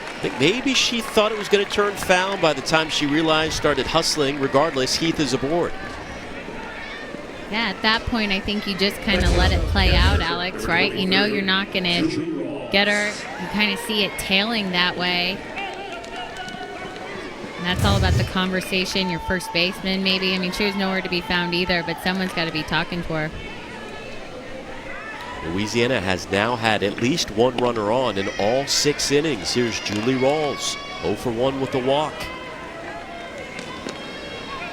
I think maybe she thought it was going to turn foul by the time she realized, started hustling. Regardless, Heath is aboard. Yeah, at that point, I think you just kind of let it play out, Alex, right? You know you're not going to get her. You kind of see it tailing that way. And that's all about the conversation, your first baseman maybe. I mean, she was nowhere to be found either, but someone's got to be talking to her. Louisiana has now had at least 1 runner on in all 6 innings. Here's Julie Rawls, 0 for 1 with the walk.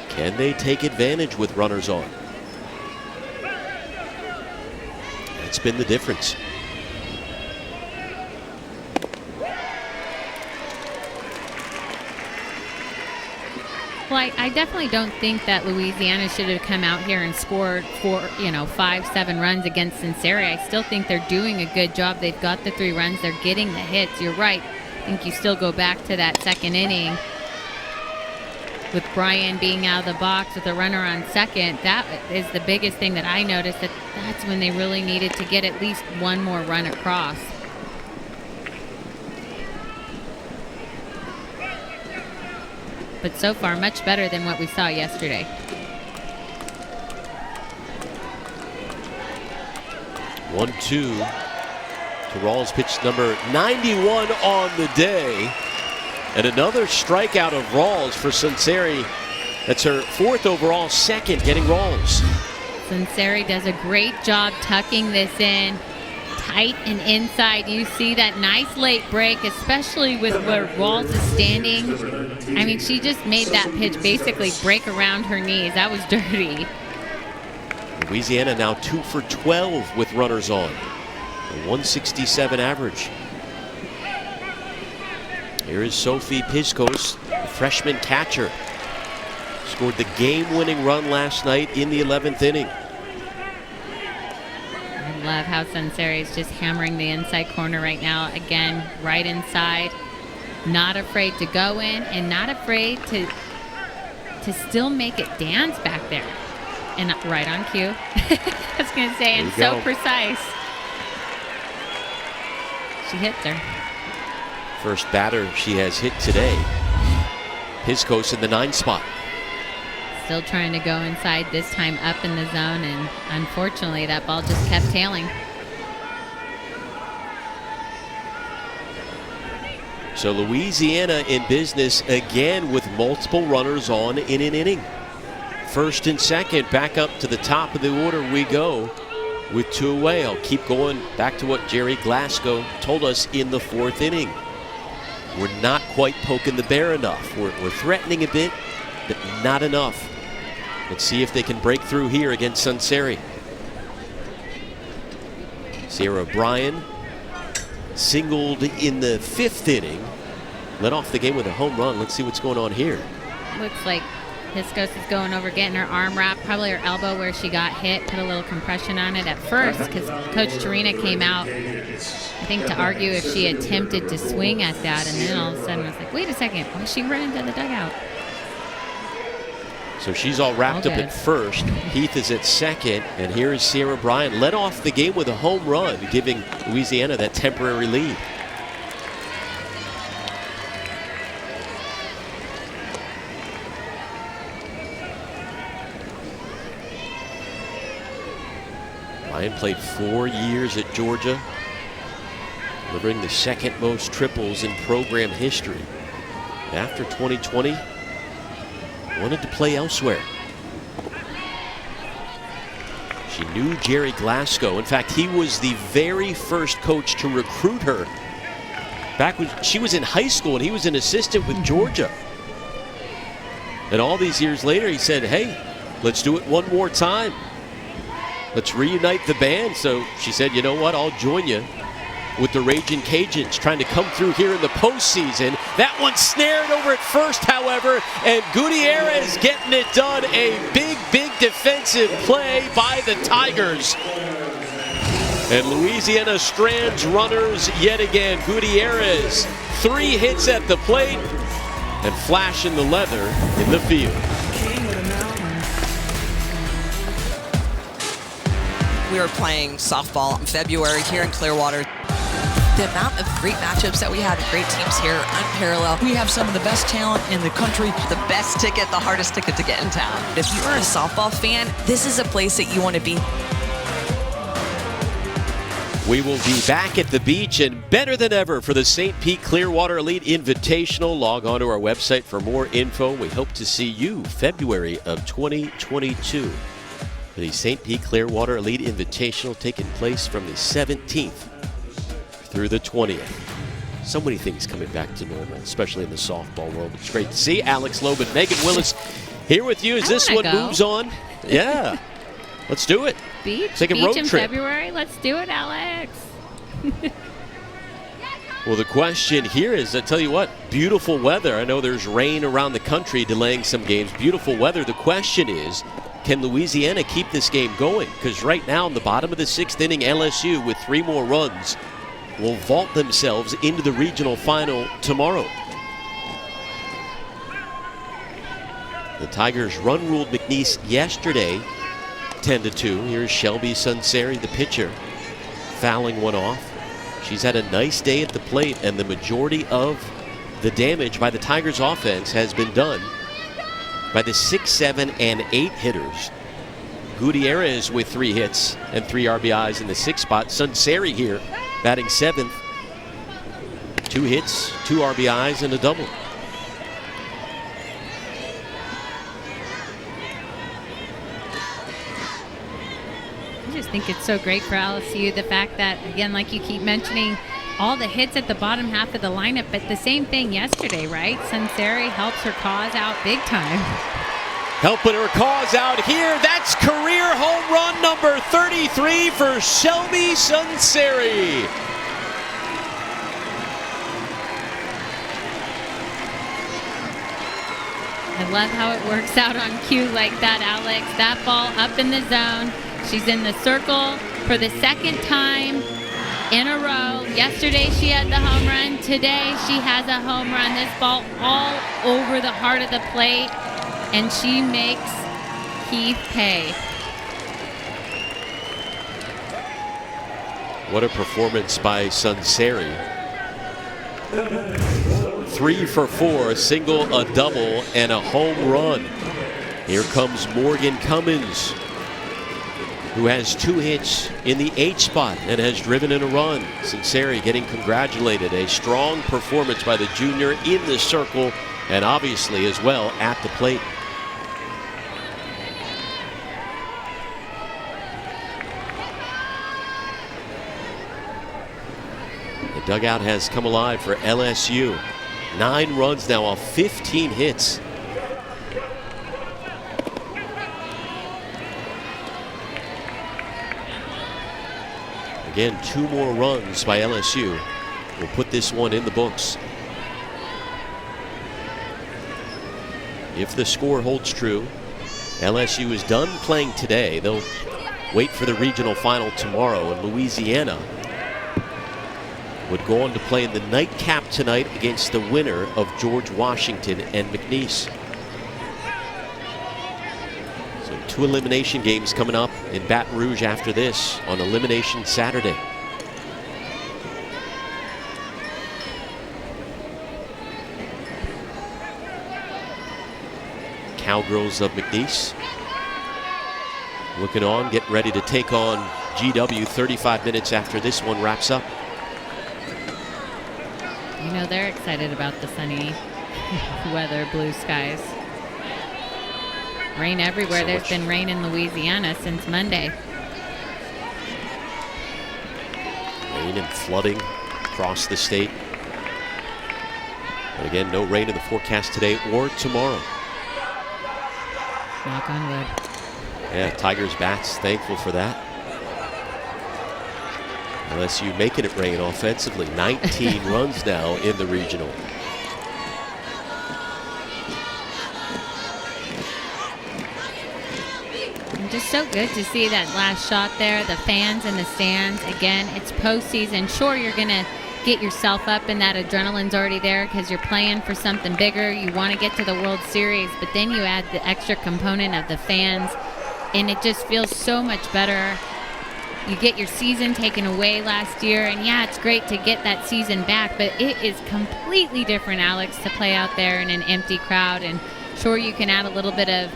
Can they take advantage with runners on? That's been the difference. Well, I definitely don't think that Louisiana should have come out here and scored 5, 7 runs against Sinceri. I still think they're doing a good job. They've got the 3 runs. They're getting the hits. You're right. I think you still go back to that 2nd inning with Bryant being out of the box with a runner on second. That is the biggest thing that I noticed, that's when they really needed to get at least 1 more run across. But so far, much better than what we saw yesterday. One-two to Rawls, pitch number 91 on the day. And another strikeout of Rawls for Sinceri. That's her 4th overall, 2nd getting Rawls. Sinceri does a great job tucking this in. Tight and inside. You see that nice late break, especially with where Rawls is standing. I mean, she just made that pitch basically break around her knees. That was dirty. Louisiana now 2 for 12 with runners on. A 167 average. Here is Sophie Piscos, the freshman catcher. Scored the game-winning run last night in the 11th inning. I love how Sinceri is just hammering the inside corner right now. Again, right inside. Not afraid to go in and not afraid to still make it dance back there. And right on cue. I was going to say, and so precise. She hits her. First batter she has hit today. Piscos in the 9 spot. Still trying to go inside, this time up in the zone, and unfortunately that ball just kept tailing. So Louisiana in business again with multiple runners on in an inning. 1st and 2nd, back up to the top of the order we go with 2 away. I'll keep going back to what Jerry Glasgow told us in the 4th inning. We're not quite poking the bear enough. We're threatening a bit, but not enough. Let's see if they can break through here against Sinceri. Sierra Bryant singled in the 5th inning. Led off the game with a home run. Let's see what's going on here. Looks like Piscos is going over, getting her arm wrapped, probably her elbow where she got hit, put a little compression on it at first because Coach Tarina came out, I think, to argue if she attempted to swing at that, and then all of a sudden I was like, wait a second, why is she running to the dugout? So she's all wrapped up at first. Heath is at second, and here is Sierra Bryant, led off the game with a home run, giving Louisiana that temporary lead. Bryant played 4 years at Georgia, delivering the second most triples in program history. After 2020, wanted to play elsewhere. She knew Jerry Glasgow. In fact, he was the very first coach to recruit her back when she was in high school, and he was an assistant with Georgia. And all these years later, he said, hey, let's do it one more time. Let's reunite the band. So she said, you know what, I'll join you with the Raging Cajuns, trying to come through here in the postseason. That one snared over at first, however, and Gutierrez getting it done. A big, big defensive play by the Tigers. And Louisiana strands runners yet again. Gutierrez, 3 hits at the plate and flashing the leather in the field. We were playing softball in February here in Clearwater. The amount of great matchups that we have, great teams here, unparalleled. We have some of the best talent in the country. The best ticket, the hardest ticket to get in town. If you are a softball fan, this is a place that you want to be. We will be back at the beach and better than ever for the St. Pete Clearwater Elite Invitational. Log on to our website for more info. We hope to see you February of 2022. For the St. Pete Clearwater Elite Invitational, taking place from the 17th through the 20th. So many things coming back to normal, especially in the softball world. It's great to see Alex Loeb and Megan Willis here with you as this one moves on. Yeah, let's do it. Beach Take a road in trip. February. Let's do it, Alex. Well, the question here is, I tell you what, beautiful weather. I know there's rain around the country delaying some games. Beautiful weather. The question is, can Louisiana keep this game going? Because right now in the bottom of the 6th inning, LSU with 3 more runs will vault themselves into the regional final tomorrow. The Tigers run-ruled McNeese yesterday 10-2. Here's Shelby Sunseri, the pitcher, fouling one off. She's had a nice day at the plate, and the majority of the damage by the Tigers offense has been done by the 6, 7, and 8 hitters. Gutierrez with 3 hits and 3 RBIs in the 6th spot. Sunseri here batting 7th. 2 hits, 2 RBIs, and a double. I just think it's so great for LSU, the fact that, again, like you keep mentioning, all the hits at the bottom half of the lineup, but the same thing yesterday, right? Sunseri helps her cause out big time. Helping her cause out here. That's career home run number 33 for Shelby Sunseri. I love how it works out on cue like that, Alex. That ball up in the zone. She's in the circle for the 2nd time in a row. Yesterday she had the home run. Today she has a home run. This ball all over the heart of the plate, and she makes Heath pay. What a performance by Sunseri. 3 for 4, a single, a double, and a home run. Here comes Morgan Cummins, who has 2 hits in the 8th spot and has driven in a run. Sunseri getting congratulated. A strong performance by the junior in the circle and obviously as well at the plate. The dugout has come alive for LSU. 9 runs now off 15 hits. Again, 2 more runs by LSU will put this one in the books. if the score holds true, LSU is done playing today. They'll wait for the regional final tomorrow, and Louisiana would go on to play in the nightcap tonight against the winner of George Washington and McNeese. So 2 elimination games coming up in Baton Rouge after this on Elimination Saturday. Cowgirls of McNeese looking on, getting ready to take on GW 35 minutes after this one wraps up. You know they're excited about the sunny weather, blue skies. Rain everywhere. There's been rain in Louisiana since Monday. Rain and flooding across the state. But again, no rain in the forecast today or tomorrow. Knock on wood. Yeah, Tigers bats thankful for that. LSU making it rain offensively. 19 runs now in the regional. And just so good to see that last shot there. The fans in the stands. Again, it's postseason. Sure, you're going to get yourself up and that adrenaline's already there because you're playing for something bigger. You want to get to the World Series, but then you add the extra component of the fans, and it just feels so much better. You get your season taken away last year, and yeah, it's great to get that season back, but it is completely different, Alex, to play out there in an empty crowd. And sure, you can add a little bit of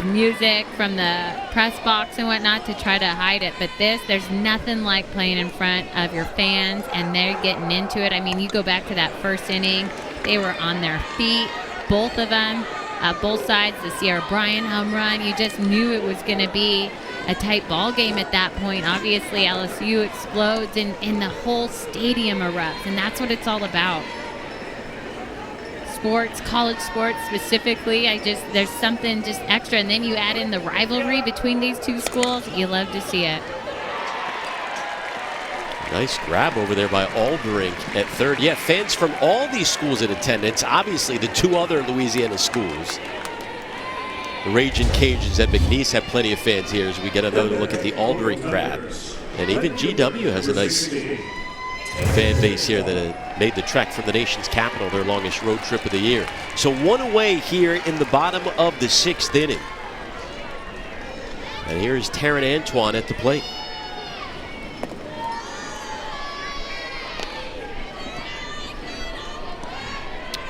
music from the press box and whatnot to try to hide it, but there's nothing like playing in front of your fans, and they're getting into it. I mean, you go back to that first inning, they were on their feet, both of them, both sides. The Sierra Bryant home run, you just knew it was going to be a tight ball game at that point. Obviously, LSU explodes, and the whole stadium erupts, and that's what it's all about. Sports, college sports specifically, there's something just extra, and then you add in the rivalry between these two schools. You love to see it. Nice grab over there by Aldrink at third. Yeah, fans from all these schools in attendance. Obviously, the 2 other Louisiana schools. The Raging Cajuns at McNeese have plenty of fans here as we get another look at the Aldrink grab. And even GW has a nice fan base here that made the trek from the nation's capital their longest road trip of the year. So 1 away here in the bottom of the 6th inning. And here's Taryn Antoine at the plate.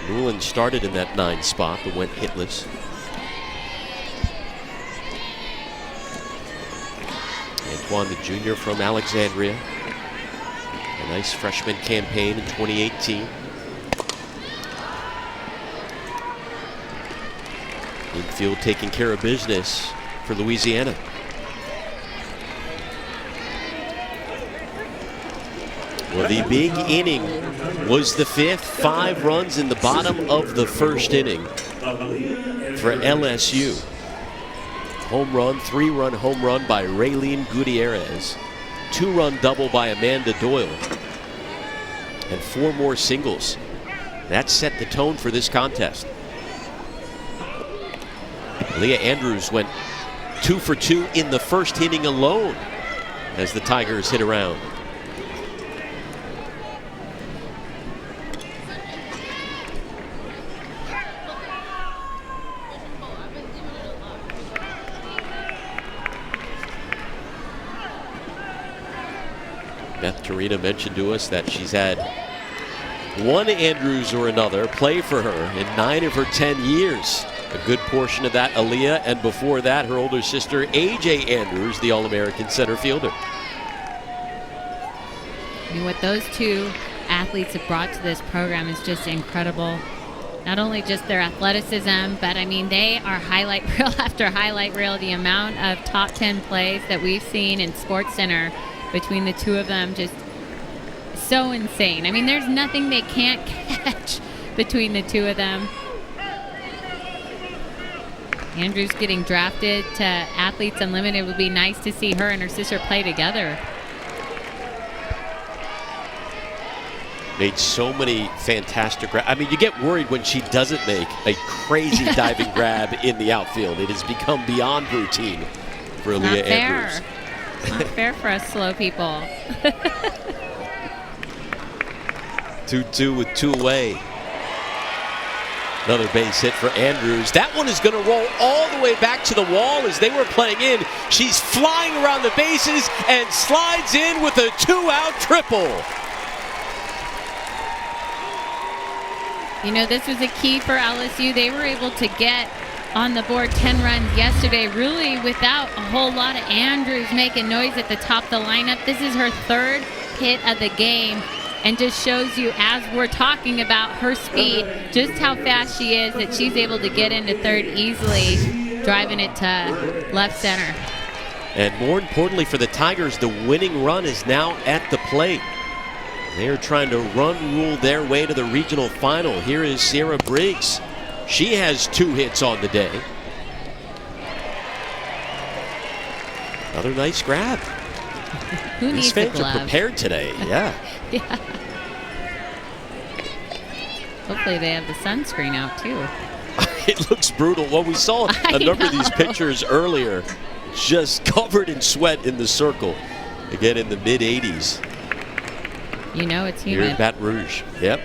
Newland started in that 9 spot but went hitless. Antoine, the junior from Alexandria. A nice freshman campaign in 2018. Infield taking care of business for Louisiana. Well, the big inning was the 5th. 5 runs in the bottom of the 1st inning for LSU. Home run, 3-run home run by Rayleen Gutierrez. 2-run double by Amanda Doyle. And 4 more singles. That set the tone for this contest. Leah Andrews went 2 for 2 in the 1st inning alone as the Tigers hit around. Beth Torina mentioned to us that she's had one Andrews or another play for her in 9 of her 10 years. A good portion of that, Aaliyah, and before that, her older sister, AJ Andrews, the All-American center fielder. I mean, what those 2 athletes have brought to this program is just incredible. Not only just their athleticism, but I mean, they are highlight reel after highlight reel. The amount of top 10 plays that we've seen in SportsCenter between the 2 of them, just so insane. I mean, there's nothing they can't catch between the 2 of them. Andrews getting drafted to Athletes Unlimited. It would be nice to see her and her sister play together. Made so many fantastic grabs. I mean, you get worried when she doesn't make a crazy diving grab in the outfield. It has become beyond routine for Leah Andrews. Not fair for us slow people. 2-2 with 2 away. Another base hit for Andrews. That one is going to roll all the way back to the wall as they were playing in. She's flying around the bases and slides in with a 2-out triple. You know, this was a key for LSU. They were able to get on the board 10 runs yesterday, really without a whole lot of Andrews making noise at the top of the lineup. This is her 3rd hit of the game. And just shows you, as we're talking about her speed, just how fast she is, that she's able to get into 3rd easily, driving it to left center. And more importantly for the Tigers, the winning run is now at the plate. They are trying to run rule their way to the regional final. Here is Sierra Briggs. She has 2 hits on the day. Another nice grab. Who These needs a fans glove? are prepared today. Yeah. Yeah. Hopefully they have the sunscreen out too. It looks brutal. Well, we saw a number of these pictures earlier, just covered in sweat in the circle. Again, in the mid-80s. You know it's Here humid. in Baton Rouge. Yep.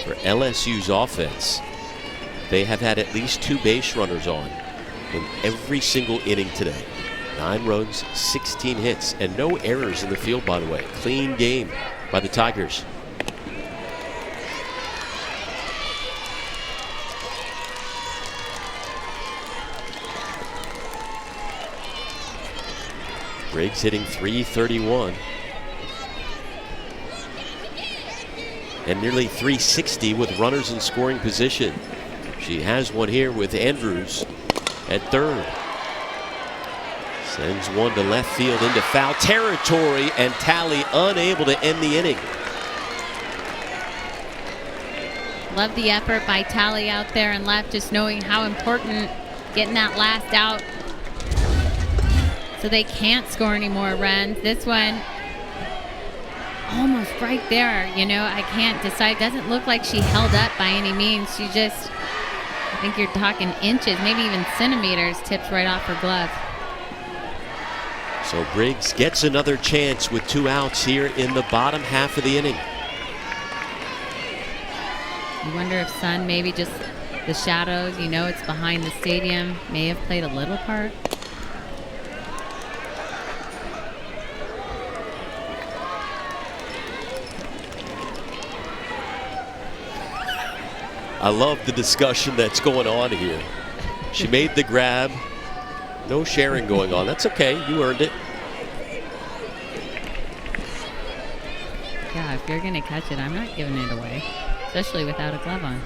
For LSU's offense, they have had at least 2 base runners on in every single inning today. 9 runs, 16 hits, and no errors in the field, by the way. Clean game by the Tigers. Briggs hitting .331. And nearly .360 with runners in scoring position. She has one here with Andrews at 3rd. Sends one to left field into foul territory, and Talley unable to end the inning. Love the effort by Talley out there and left, just knowing how important getting that last out so they can't score any more runs. This one almost right there, you know, I can't decide. Doesn't look like she held up by any means. She just, I think you're talking inches, maybe even centimeters, tips right off her glove. So Briggs gets another chance with 2 outs here in the bottom half of the inning. You wonder if sun, maybe just the shadows, you know, it's behind the stadium, may have played a little part. I love the discussion that's going on here. She made the grab. No sharing going on. That's okay. You earned it. Yeah, if you're going to catch it, I'm not giving it away, especially without a glove on.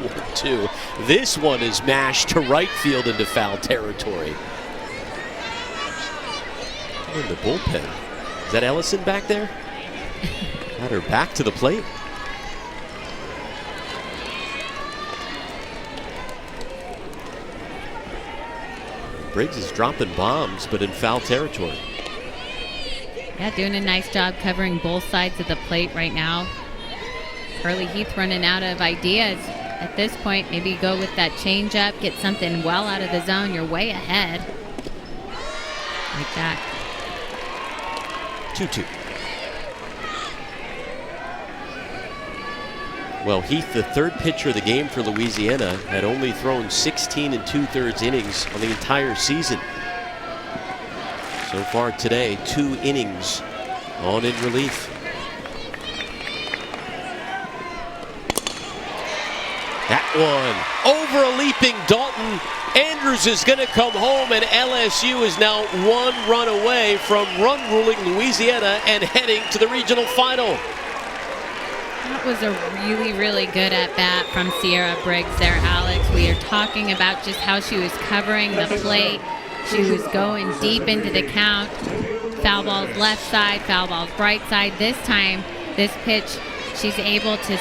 1-2. This one is mashed to right field into foul territory. In the bullpen. Is that Ellison back there? Got her back to the plate. Briggs is dropping bombs, but in foul territory. Yeah, doing a nice job covering both sides of the plate right now. Carly Heath running out of ideas at this point. Maybe go with that changeup, get something well out of the zone. You're way ahead. Like that. 2-2. Well, Heath, the 3rd pitcher of the game for Louisiana, had only thrown 16 2/3 innings on the entire season. So far today, 2 innings on in relief. That one over a leaping Dalton. Andrews is going to come home, and LSU is now 1 run away from run-ruling Louisiana and heading to the regional final. That was a really, really good at-bat from Sierra Briggs there, Alex. We are talking about just how she was covering the plate. She was going deep into the count. Foul balls left side, foul balls right side. This time, this pitch, she's able to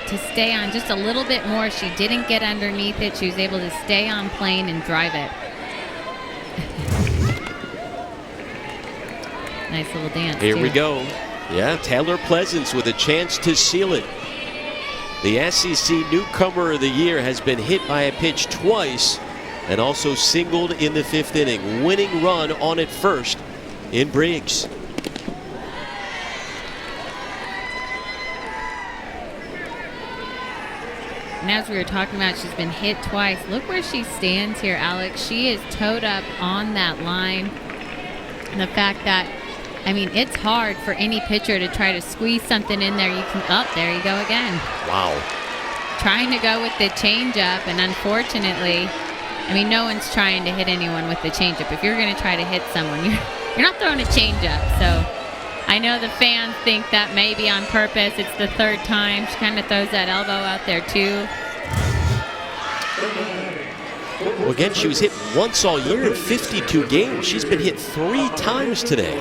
to stay on just a little bit more. She didn't get underneath it. She was able to stay on plane and drive it. Nice little dance. Here we go. Yeah, Taylor Pleasance with a chance to seal it. The SEC Newcomer of the Year has been hit by a pitch twice and also singled in the 5th inning. Winning run on it first in Briggs. And as we were talking about, she's been hit twice. Look where she stands here, Alex. She is towed up on that line. And the fact that, I mean, it's hard for any pitcher to try to squeeze something in there. You can, oh, there you go again. Wow. Trying to go with the changeup, and unfortunately, I mean, no one's trying to hit anyone with the changeup. If you're going to try to hit someone, you're not throwing a changeup. So I know the fans think that maybe on purpose. It's the 3rd time. She kind of throws that elbow out there too. Well, again, she was hit once all year in 52 games. She's been hit 3 times today.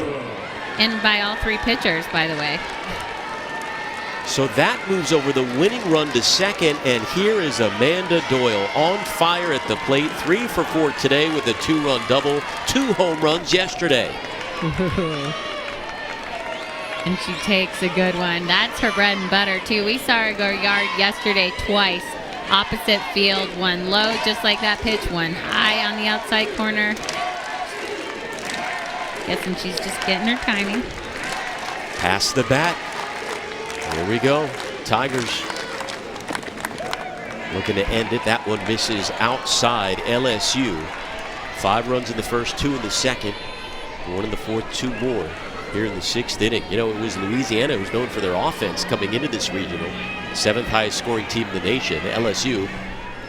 And by all 3 pitchers, by the way. So that moves over the winning run to second, and here is Amanda Doyle on fire at the plate. 3 for 4 today with a 2-run double, 2 home runs yesterday. And she takes a good one. That's her bread and butter, too. We saw her go yard yesterday twice. Opposite field, one low, just like that pitch, one high on the outside corner. Guessing she's just getting her timing. Pass the bat. Here we go. Tigers looking to end it. That one misses outside LSU. 5 runs in the first, 2 in the second. 1 in the fourth, 2 more here in the 6th inning. You know, it was Louisiana who's known for their offense coming into this regional. 7th highest scoring team in the nation. LSU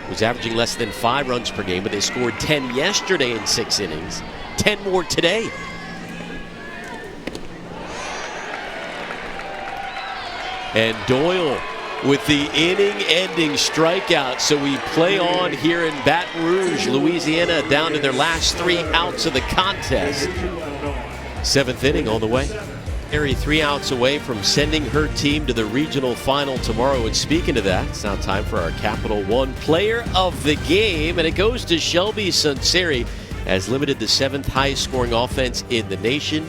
was averaging less than 5 runs per game, but they scored 10 yesterday in 6 innings. 10 more today. And Doyle with the inning-ending strikeout. So we play on here in Baton Rouge, Louisiana, down to their last 3 outs of the contest. 7th inning on the way. 3 outs away from sending her team to the regional final tomorrow. And speaking of that, it's now time for our Capital One Player of the Game. And it goes to Shelby Sunseri, has limited the 7th highest scoring offense in the nation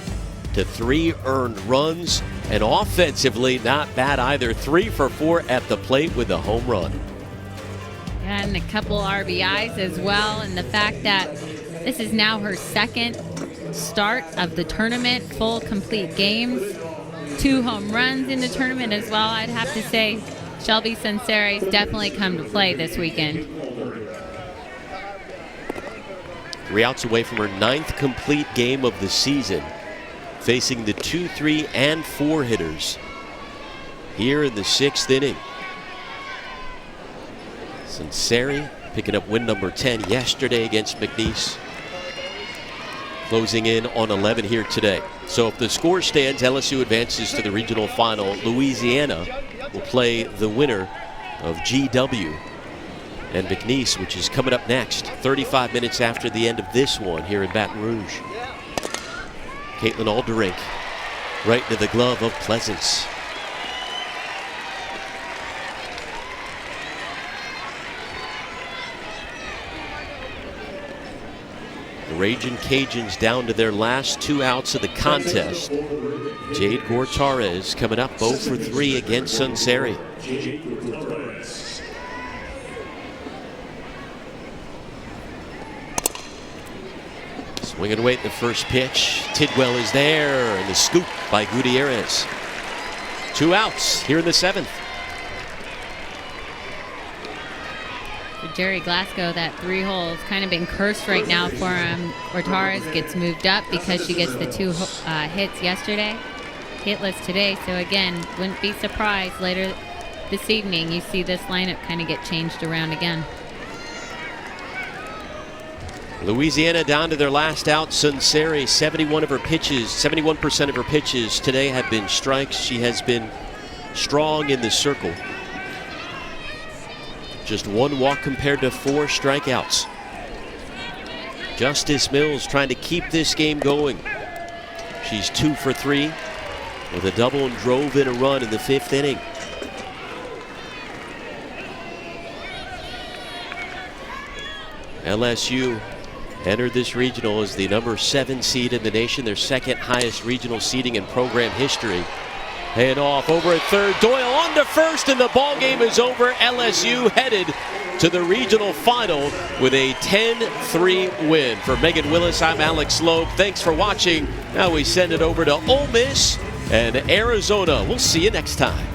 to 3 earned runs. And offensively, not bad either. 3 for 4 at the plate with a home run. Yeah, and a couple RBIs as well. And the fact that this is now her 2nd start of the tournament, full complete games, 2 home runs in the tournament as well. I'd have to say Shelby Sunseri's definitely come to play this weekend. 3 outs away from her 9th complete game of the season, facing the 2, 3, and 4 hitters here in the 6th inning. Sunseri picking up win number 10 yesterday against McNeese. Closing in on 11 here today. So if the score stands, LSU advances to the regional final. Louisiana will play the winner of GW and McNeese, which is coming up next, 35 minutes after the end of this one here in Baton Rouge. Caitlin Alderink right into the glove of Pleasance. The Raging Cajuns down to their last 2 outs of the contest. Jade Gortarez coming up 0 for 3 against Sunseri. Swinging away at the first pitch. Tidwell is there, and the scoop by Gutierrez. 2 outs here in the 7th. Jerry Glasgow, that 3 holes kind of been cursed right now for him. Gortarez gets moved up because she gets the 2 hits yesterday, hitless today. So again, wouldn't be surprised later this evening you see this lineup kind of get changed around again. Louisiana down to their last out. Sunseri, 71% of her pitches today have been strikes. She has been strong in the circle. Just 1 walk compared to 4 strikeouts. Justice Mills trying to keep this game going. She's 2 for 3 with a double and drove in a run in the 5th inning. LSU entered this regional as the number 7 seed in the nation, their second highest regional seeding in program history. Hand off over at third. Doyle on to first, and the ball game is over. LSU headed to the regional final with a 10-3 win. For Megan Willis, I'm Alex Loeb. Thanks for watching. Now we send it over to Ole Miss and Arizona. We'll see you next time.